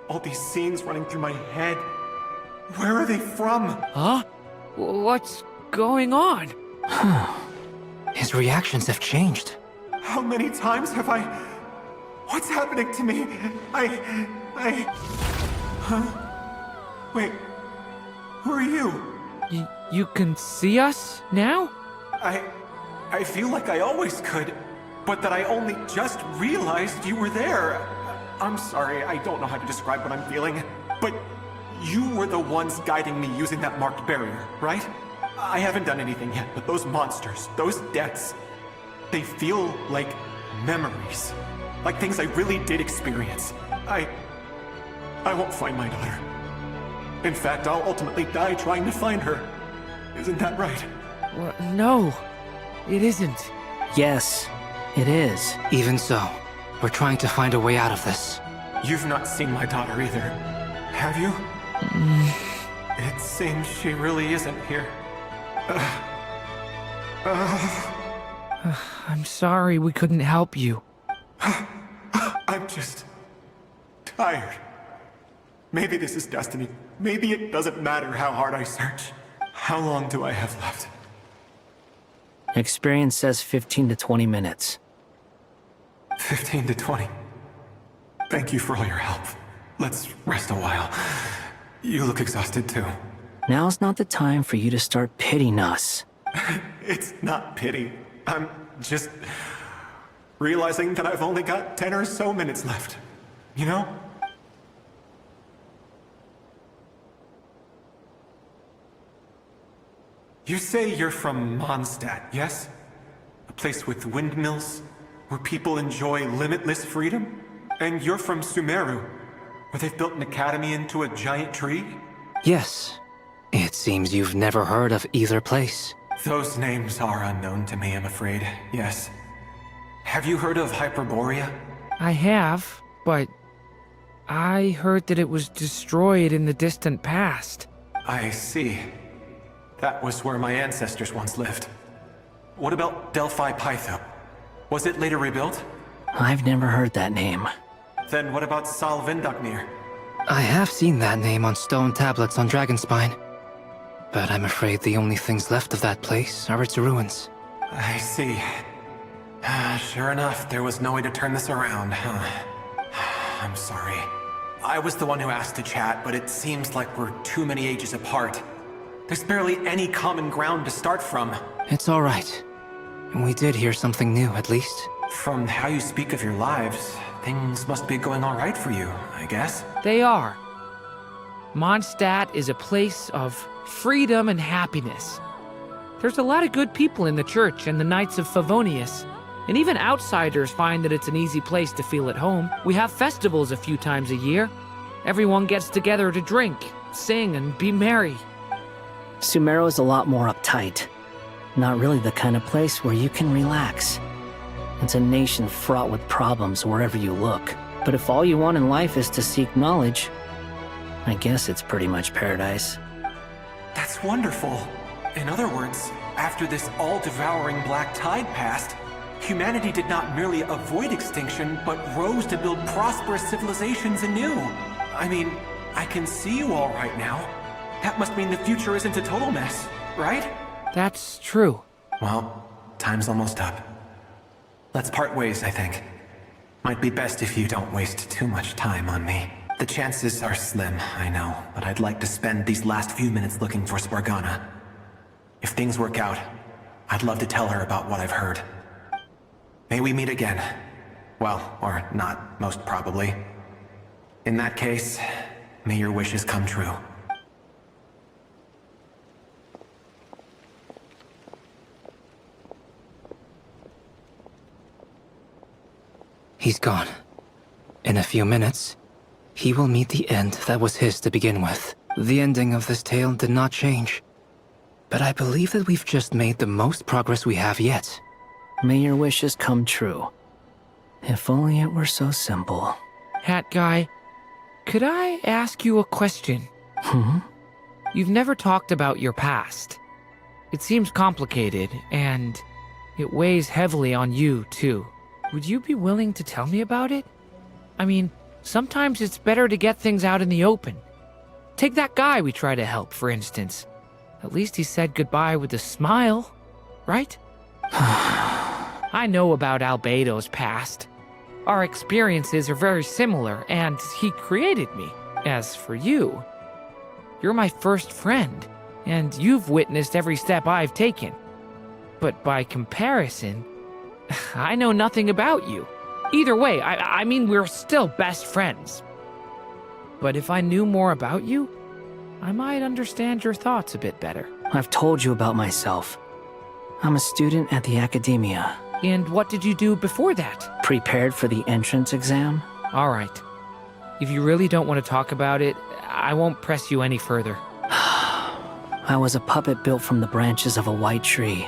All these scenes running through my head. Where are they from? Huh? What's going on? His reactions have changed. How many times have I... What's happening to me? Huh? Wait. Who are you? You can see us now? I feel like I always could, but that I only just realized you were there. I'm sorry, I don't know how to describe what I'm feeling, but you were the ones guiding me using that marked barrier, right? I haven't done anything yet, but those monsters, those deaths, they feel like memories. Like things I really did experience. I won't find my daughter. In fact, I'll ultimately die trying to find her. Isn't that right? Well, no, it isn't. Yes, it is. Even so, we're trying to find a way out of this. You've not seen my daughter either, have you? It seems she really isn't here. I'm sorry we couldn't help you. I'm just... tired. Maybe this is destiny. Maybe it doesn't matter how hard I search. How long do I have left? Experience says 15 to 20 minutes. 15 to 20. Thank you for all your help. Let's rest a while. You look exhausted too. Now's not the time for you to start pitying us. It's not pity. I'm just realizing that I've only got 10 or so minutes left. You know? You say you're from Mondstadt, yes? A place with windmills, where people enjoy limitless freedom? And you're from Sumeru, where they've built an academy into a giant tree? Yes. It seems you've never heard of either place. Those names are unknown to me, I'm afraid, yes. Have you heard of Hyperborea? I have, but I heard that it was destroyed in the distant past. I see. That was where my ancestors once lived. What about Delphi Pytho? Was it later rebuilt? I've never heard that name. Then what about Sal Vindaknir? I have seen that name on stone tablets on Dragonspine. But I'm afraid the only things left of that place are its ruins. I see. Sure enough, there was no way to turn this around, huh? I'm sorry. I was the one who asked to chat, but it seems like we're too many ages apart. There's barely any common ground to start from. It's all right. We did hear something new, at least. From how you speak of your lives, things must be going all right for you, I guess. They are. Mondstadt is a place of freedom and happiness. There's a lot of good people in the church and the Knights of Favonius, and even outsiders find that it's an easy place to feel at home. We have festivals a few times a year. Everyone gets together to drink, sing, and be merry. Sumeru is a lot more uptight. Not really the kind of place where you can relax. It's a nation fraught with problems wherever you look. But if all you want in life is to seek knowledge, I guess it's pretty much paradise. That's wonderful. In other words, after this all-devouring black tide passed, humanity did not merely avoid extinction, but rose to build prosperous civilizations anew. I mean, I can see you all right now. That must mean the future isn't a total mess, right? That's true. Well, time's almost up. Let's part ways, I think. Might be best if you don't waste too much time on me. The chances are slim, I know, but I'd like to spend these last few minutes looking for Spargana. If things work out, I'd love to tell her about what I've heard. May we meet again. Well, or not, most probably. In that case, may your wishes come true. He's gone. In a few minutes, he will meet the end that was his to begin with. The ending of this tale did not change. But I believe that we've just made the most progress we have yet. May your wishes come true. If only it were so simple. Hat guy, could I ask you a question? You've never talked about your past. It seems complicated, and it weighs heavily on you, too. Would you be willing to tell me about it? I mean, sometimes it's better to get things out in the open. Take that guy we try to help, for instance. At least he said goodbye with a smile, right? I know about Albedo's past. Our experiences are very similar, and he created me. As for you, you're my first friend, and you've witnessed every step I've taken. But by comparison, I know nothing about you. Either way, I mean, we're still best friends. But if I knew more about you, I might understand your thoughts a bit better. I've told you about myself. I'm a student at the academia. And what did you do before that? Prepared for the entrance exam? All right. If you really don't want to talk about it, I won't press you any further. I was a puppet built from the branches of a white tree,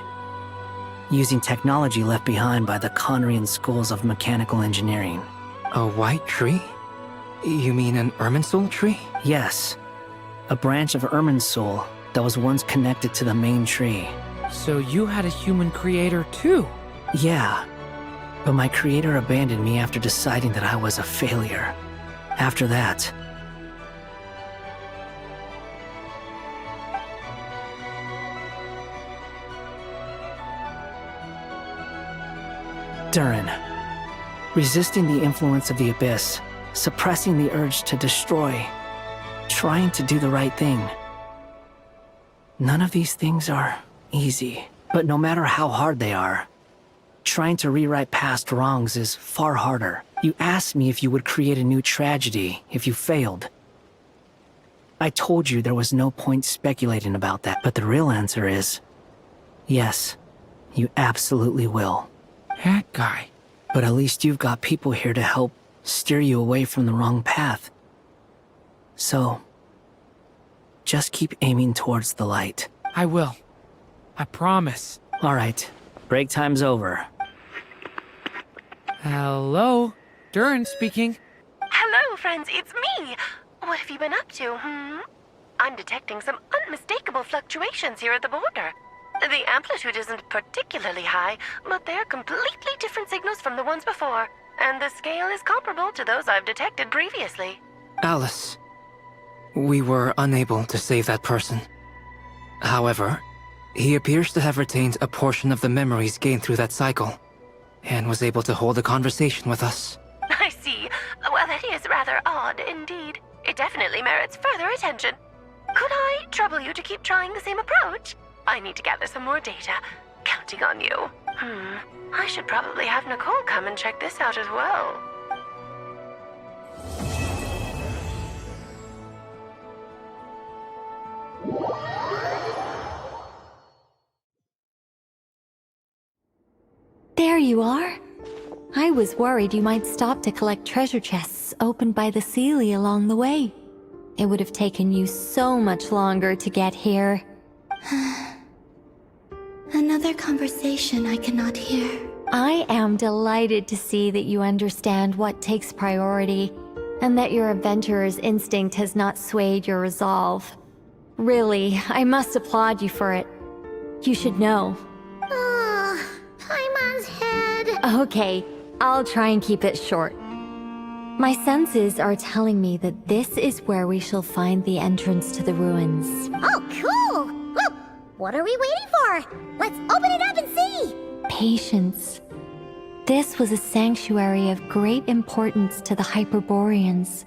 using technology left behind by the Conrian schools of mechanical engineering. A white tree? You mean an Irminsul tree? Yes. A branch of Irminsul that was once connected to the main tree. So you had a human creator too? Yeah. But my creator abandoned me after deciding that I was a failure. After that, Durin. Resisting the influence of the Abyss, suppressing the urge to destroy, trying to do the right thing. None of these things are easy, but no matter how hard they are, trying to rewrite past wrongs is far harder. You asked me if you would create a new tragedy if you failed. I told you there was no point speculating about that, but the real answer is, yes, you absolutely will. Hat guy. But at least you've got people here to help steer you away from the wrong path. So, just keep aiming towards the light. I will. I promise. All right, break time's over. Hello? Durin speaking. Hello, friends, it's me. What have you been up to, I'm detecting some unmistakable fluctuations here at the border. The amplitude isn't particularly high, but they're completely different signals from the ones before, and the scale is comparable to those I've detected previously. Alice, we were unable to save that person. However, he appears to have retained a portion of the memories gained through that cycle, and was able to hold a conversation with us. I see. Well, that is rather odd indeed. It definitely merits further attention. Could I trouble you to keep trying the same approach? I need to gather some more data. Counting on you. I should probably have Nicole come and check this out as well. There you are. I was worried you might stop to collect treasure chests opened by the Seelie along the way. It would have taken you so much longer to get here. Another conversation I cannot hear. I am delighted to see that you understand what takes priority, and that your adventurer's instinct has not swayed your resolve. Really, I must applaud you for it. You should know. Paimon's head. Okay, I'll try and keep it short. My senses are telling me that this is where we shall find the entrance to the ruins. Oh, cool! Well, what are we waiting for? Let's open it up and see! Patience. This was a sanctuary of great importance to the Hyperboreans.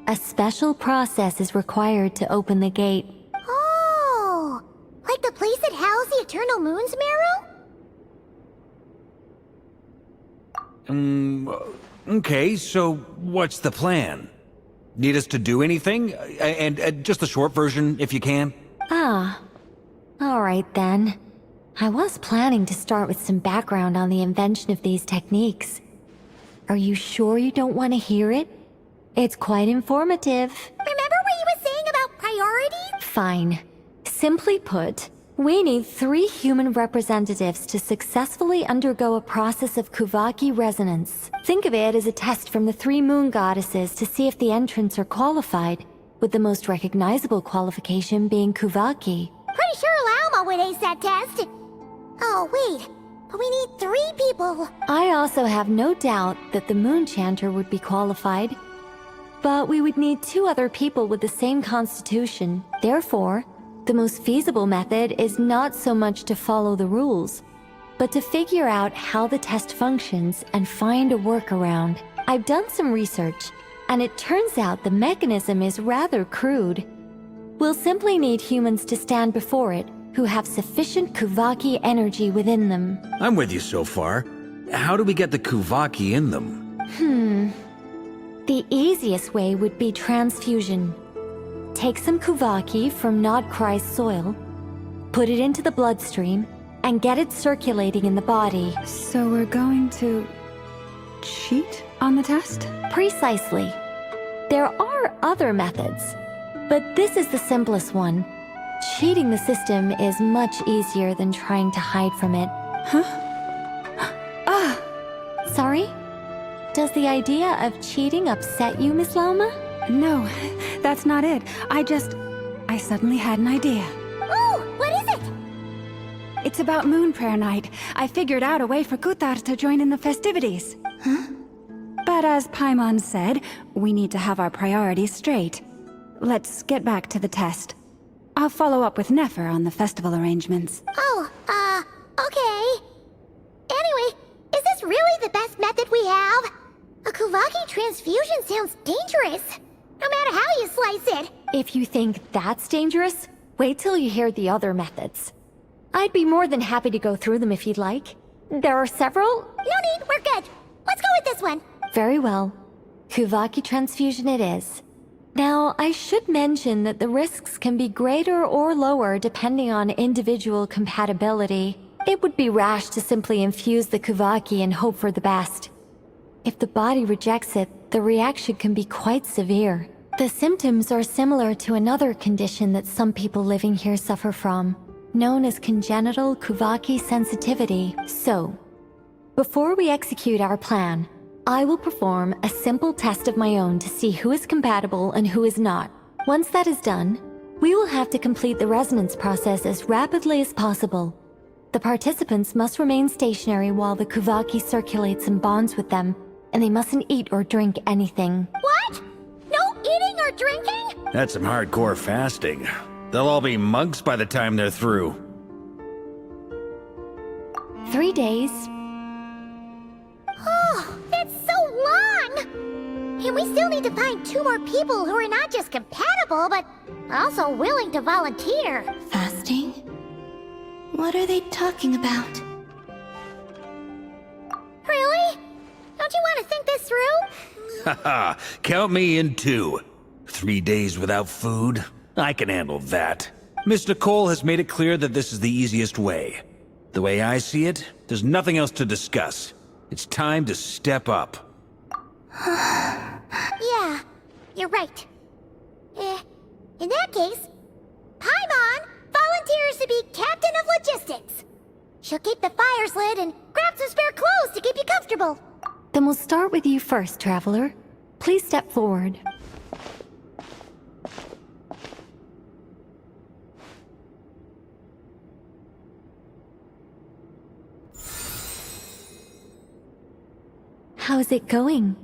A special process is required to open the gate. Oh! Like the place that housed the Eternal Moon's marrow? Okay, so what's the plan? Need us to do anything? And just the short version, if you can. Ah. Alright then. I was planning to start with some background on the invention of these techniques. Are you sure you don't want to hear it? It's quite informative. Remember what you were saying about priorities? Fine. Simply put, we need 3 human representatives to successfully undergo a process of Kuvaki resonance. Think of it as a test from the 3 moon goddesses to see if the entrants are qualified, with the most recognizable qualification being Kuvaki. Pretty sure Lauma would ace that test. Oh, wait. But we need 3 people. I also have no doubt that the Moon Chanter would be qualified. But we would need 2 other people with the same constitution. Therefore, the most feasible method is not so much to follow the rules, but to figure out how the test functions and find a workaround. I've done some research, and it turns out the mechanism is rather crude. We'll simply need humans to stand before it who have sufficient Kuvaki energy within them. I'm with you so far. How do we get the Kuvaki in them? The easiest way would be transfusion. Take some Kuvaki from Nodkrai's soil, put it into the bloodstream, and get it circulating in the body. So we're going to cheat on the test? Precisely. There are other methods, but this is the simplest one. Cheating the system is much easier than trying to hide from it. Sorry? Does the idea of cheating upset you, Miss Lauma? No, that's not it. I suddenly had an idea. Ooh, what is it? It's about Moon Prayer Night. I figured out a way for Kutar to join in the festivities. But as Paimon said, we need to have our priorities straight. Let's get back to the test. I'll follow up with Nefer on the festival arrangements. Oh, okay. Anyway, is this really the best method we have? A Kuvaki transfusion sounds dangerous, no matter how you slice it. If you think that's dangerous, wait till you hear the other methods. I'd be more than happy to go through them if you'd like. There are several. No need, we're good. Let's go with this one. Very well. Kuvaki transfusion it is. Now, I should mention that the risks can be greater or lower depending on individual compatibility. It would be rash to simply infuse the Kuvaki and hope for the best. If the body rejects it, the reaction can be quite severe. The symptoms are similar to another condition that some people living here suffer from, known as congenital Kuvaki sensitivity. So, before we execute our plan, I will perform a simple test of my own to see who is compatible and who is not. Once that is done, we will have to complete the resonance process as rapidly as possible. The participants must remain stationary while the Kuvaki circulates and bonds with them, and they mustn't eat or drink anything. What? No eating or drinking? That's some hardcore fasting. They'll all be monks by the time they're through. 3 days. Oh, that's so long! And we still need to find 2 more people who are not just compatible, but also willing to volunteer. Fasting? What are they talking about? Really? Don't you want to think this through? Haha, count me in too. 3 days without food? I can handle that. Mr. Cole has made it clear that this is the easiest way. The way I see it, there's nothing else to discuss. It's time to step up. Yeah, you're right. In that case, Paimon volunteers to be captain of logistics. She'll keep the fires lit and grab some spare clothes to keep you comfortable. Then we'll start with you first, Traveler. Please step forward. How's it going?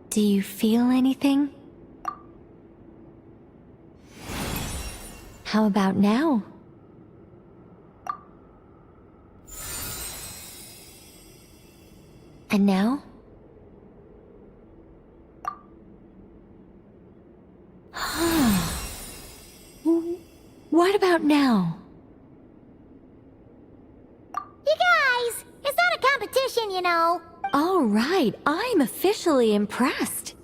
Do you feel anything? How about now? And now? What about now? You guys, it's not a competition, you know. All right, I'm officially impressed.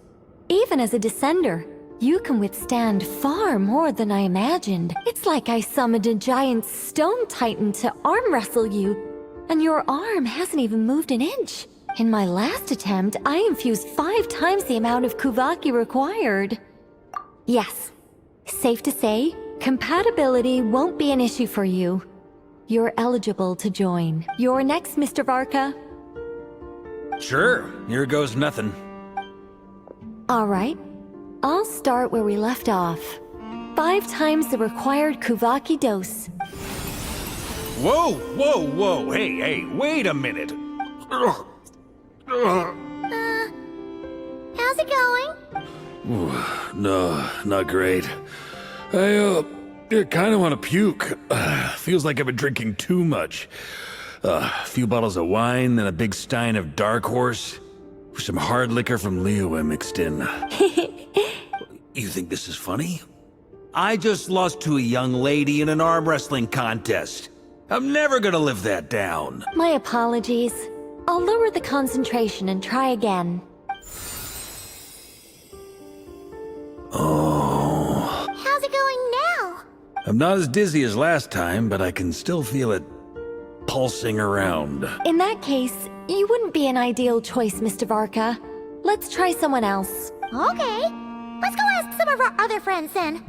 Even as a descender, you can withstand far more than I imagined. It's like I summoned a giant stone titan to arm wrestle you, and your arm hasn't even moved an inch. In my last attempt, I infused 5 times the amount of Kuvaki required. Yes, safe to say, compatibility won't be an issue for you. You're eligible to join. You're next, Mr. Varka. Sure, here goes nothing. All right, I'll start where we left off. 5 times the required Kuvaki dose. Whoa, whoa, whoa, hey, wait a minute. How's it going? No, not great. I kind of want to puke. Feels like I've been drinking too much. A few bottles of wine, then a big stein of Dark Horse. Some hard liquor from Liyue mixed in. You think this is funny? I just lost to a young lady in an arm wrestling contest. I'm never gonna live that down. My apologies. I'll lower the concentration and try again. Oh. How's it going now? I'm not as dizzy as last time, but I can still feel it pulsing around. In that case, you wouldn't be an ideal choice, Mr. Varka. Let's try someone else. Okay. Let's go ask some of our other friends then.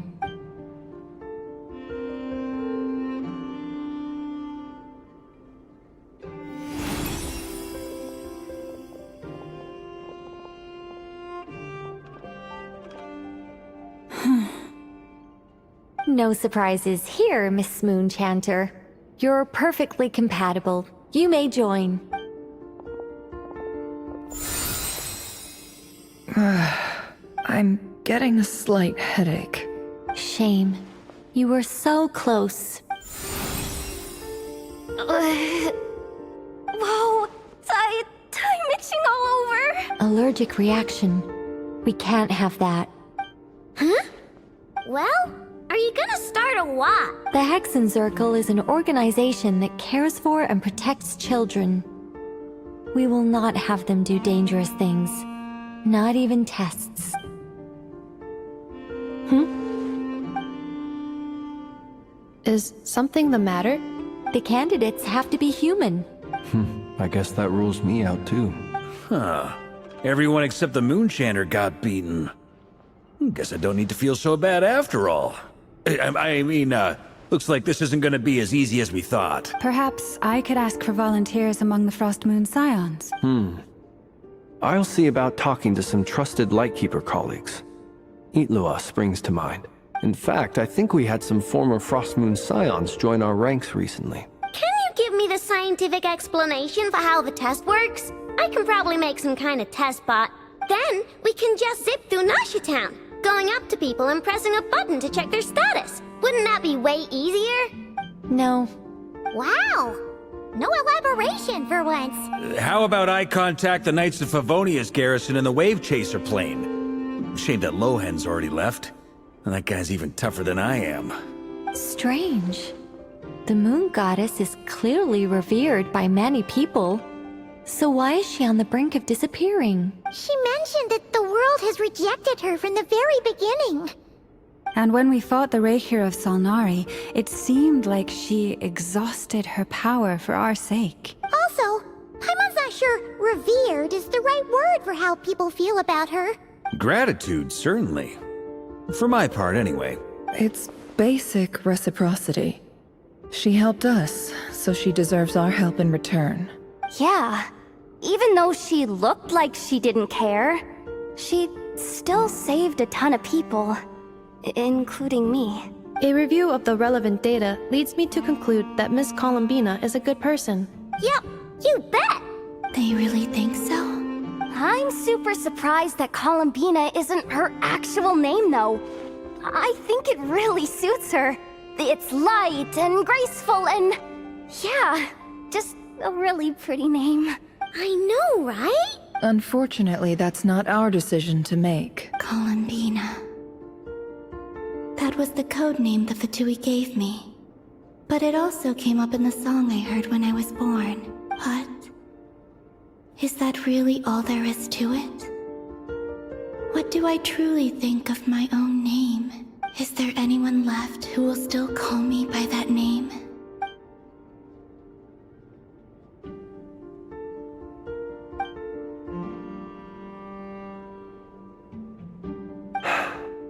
No surprises here, Miss Moonchanter. You're perfectly compatible. You may join. I'm getting a slight headache. Shame. You were so close. Whoa! I'm itching all over! Allergic reaction. We can't have that. Huh? Well, are you gonna start a what? The Hexenzirkel is an organization that cares for and protects children. We will not have them do dangerous things. Not even tests. Is something the matter? The candidates have to be human. I guess that rules me out too. Huh. Everyone except the Moonchanter got beaten. Guess I don't need to feel so bad after all. I mean, looks like this isn't gonna be as easy as we thought. Perhaps I could ask for volunteers among the Frost Moon Scions. I'll see about talking to some trusted Lightkeeper colleagues. Itlua springs to mind. In fact, I think we had some former Frost Moon Scions join our ranks recently. Can you give me the scientific explanation for how the test works? I can probably make some kind of test bot. Then we can just zip through Nasha Town, going up to people and pressing a button to check their status. Wouldn't that be way easier? No. Wow! No elaboration for once. How about I contact the Knights of Favonia's garrison in the Wave Chaser plane? Shame that Lohen's already left. And that guy's even tougher than I am. Strange. The moon goddess is clearly revered by many people. So why is she on the brink of disappearing? She mentioned that the world has rejected her from the very beginning. And when we fought the Reikir of Salnari, it seemed like she exhausted her power for our sake. Also, I'm not sure revered is the right word for how people feel about her. Gratitude, certainly. For my part, anyway. It's basic reciprocity. She helped us, so she deserves our help in return. Yeah. Even though she looked like she didn't care, she still saved a ton of people, including me. A review of the relevant data leads me to conclude that Miss Columbina is a good person. Yep, you bet! They really think so? I'm super surprised that Columbina isn't her actual name, though. I think it really suits her. It's light and graceful and... yeah, just a really pretty name. I know, right? Unfortunately, that's not our decision to make. Columbina. That was the code name the Fatui gave me. But it also came up in the song I heard when I was born. But... is that really all there is to it? What do I truly think of my own name? Is there anyone left who will still call me by that name?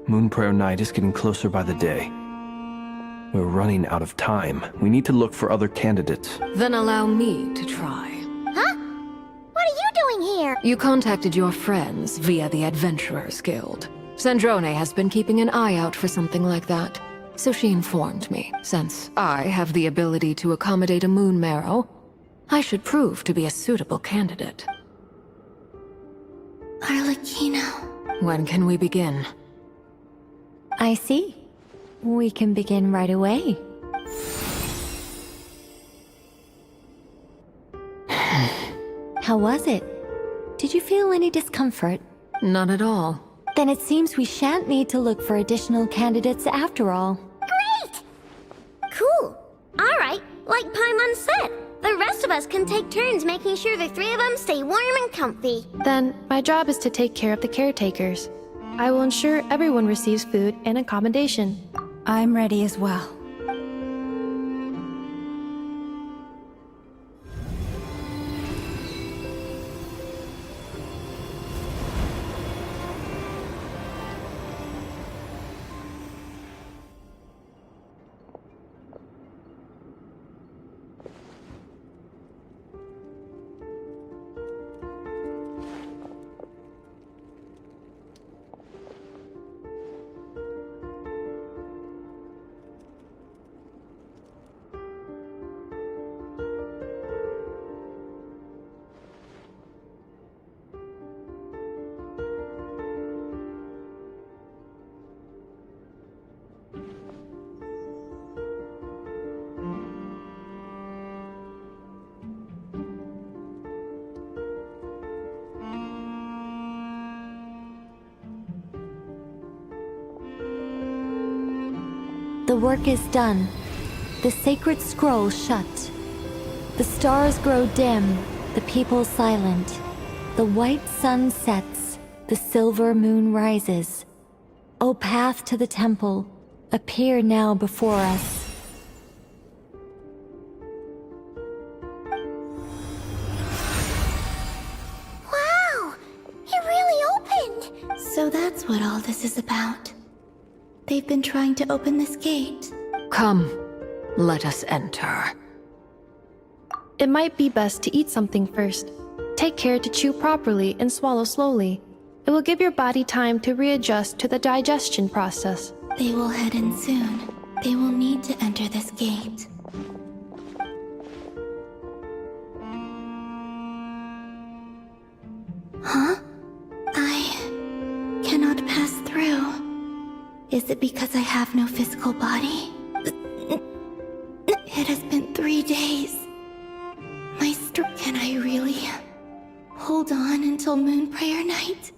Moon Prayer Night is getting closer by the day. We're running out of time. We need to look for other candidates. Then allow me to try. Huh? What are you doing here? You contacted your friends via the Adventurers Guild. Sandrone has been keeping an eye out for something like that. So she informed me. Since I have the ability to accommodate a moon marrow, I should prove to be a suitable candidate. Arlecchino. When can we begin? I see. We can begin right away. How was it? Did you feel any discomfort? Not at all. Then it seems we shan't need to look for additional candidates after all. Great! Cool. Alright, like Paimon said, the rest of us can take turns making sure the three of them stay warm and comfy. Then, my job is to take care of the caretakers. I will ensure everyone receives food and accommodation. I'm ready as well. The work is done. The sacred scroll shut. The stars grow dim, the people silent. The white sun sets, the silver moon rises. O path to the temple, appear now before us. Wow! It really opened! So that's what all this is about. They've been trying to open this gate. Come, let us enter. It might be best to eat something first. Take care to chew properly and swallow slowly. It will give your body time to readjust to the digestion process. They will head in soon. They will need to enter this gate. Huh? I cannot pass through. Is it because I have no physical body? It has been 3 days. My strength. Can I really hold on until Moon Prayer Night?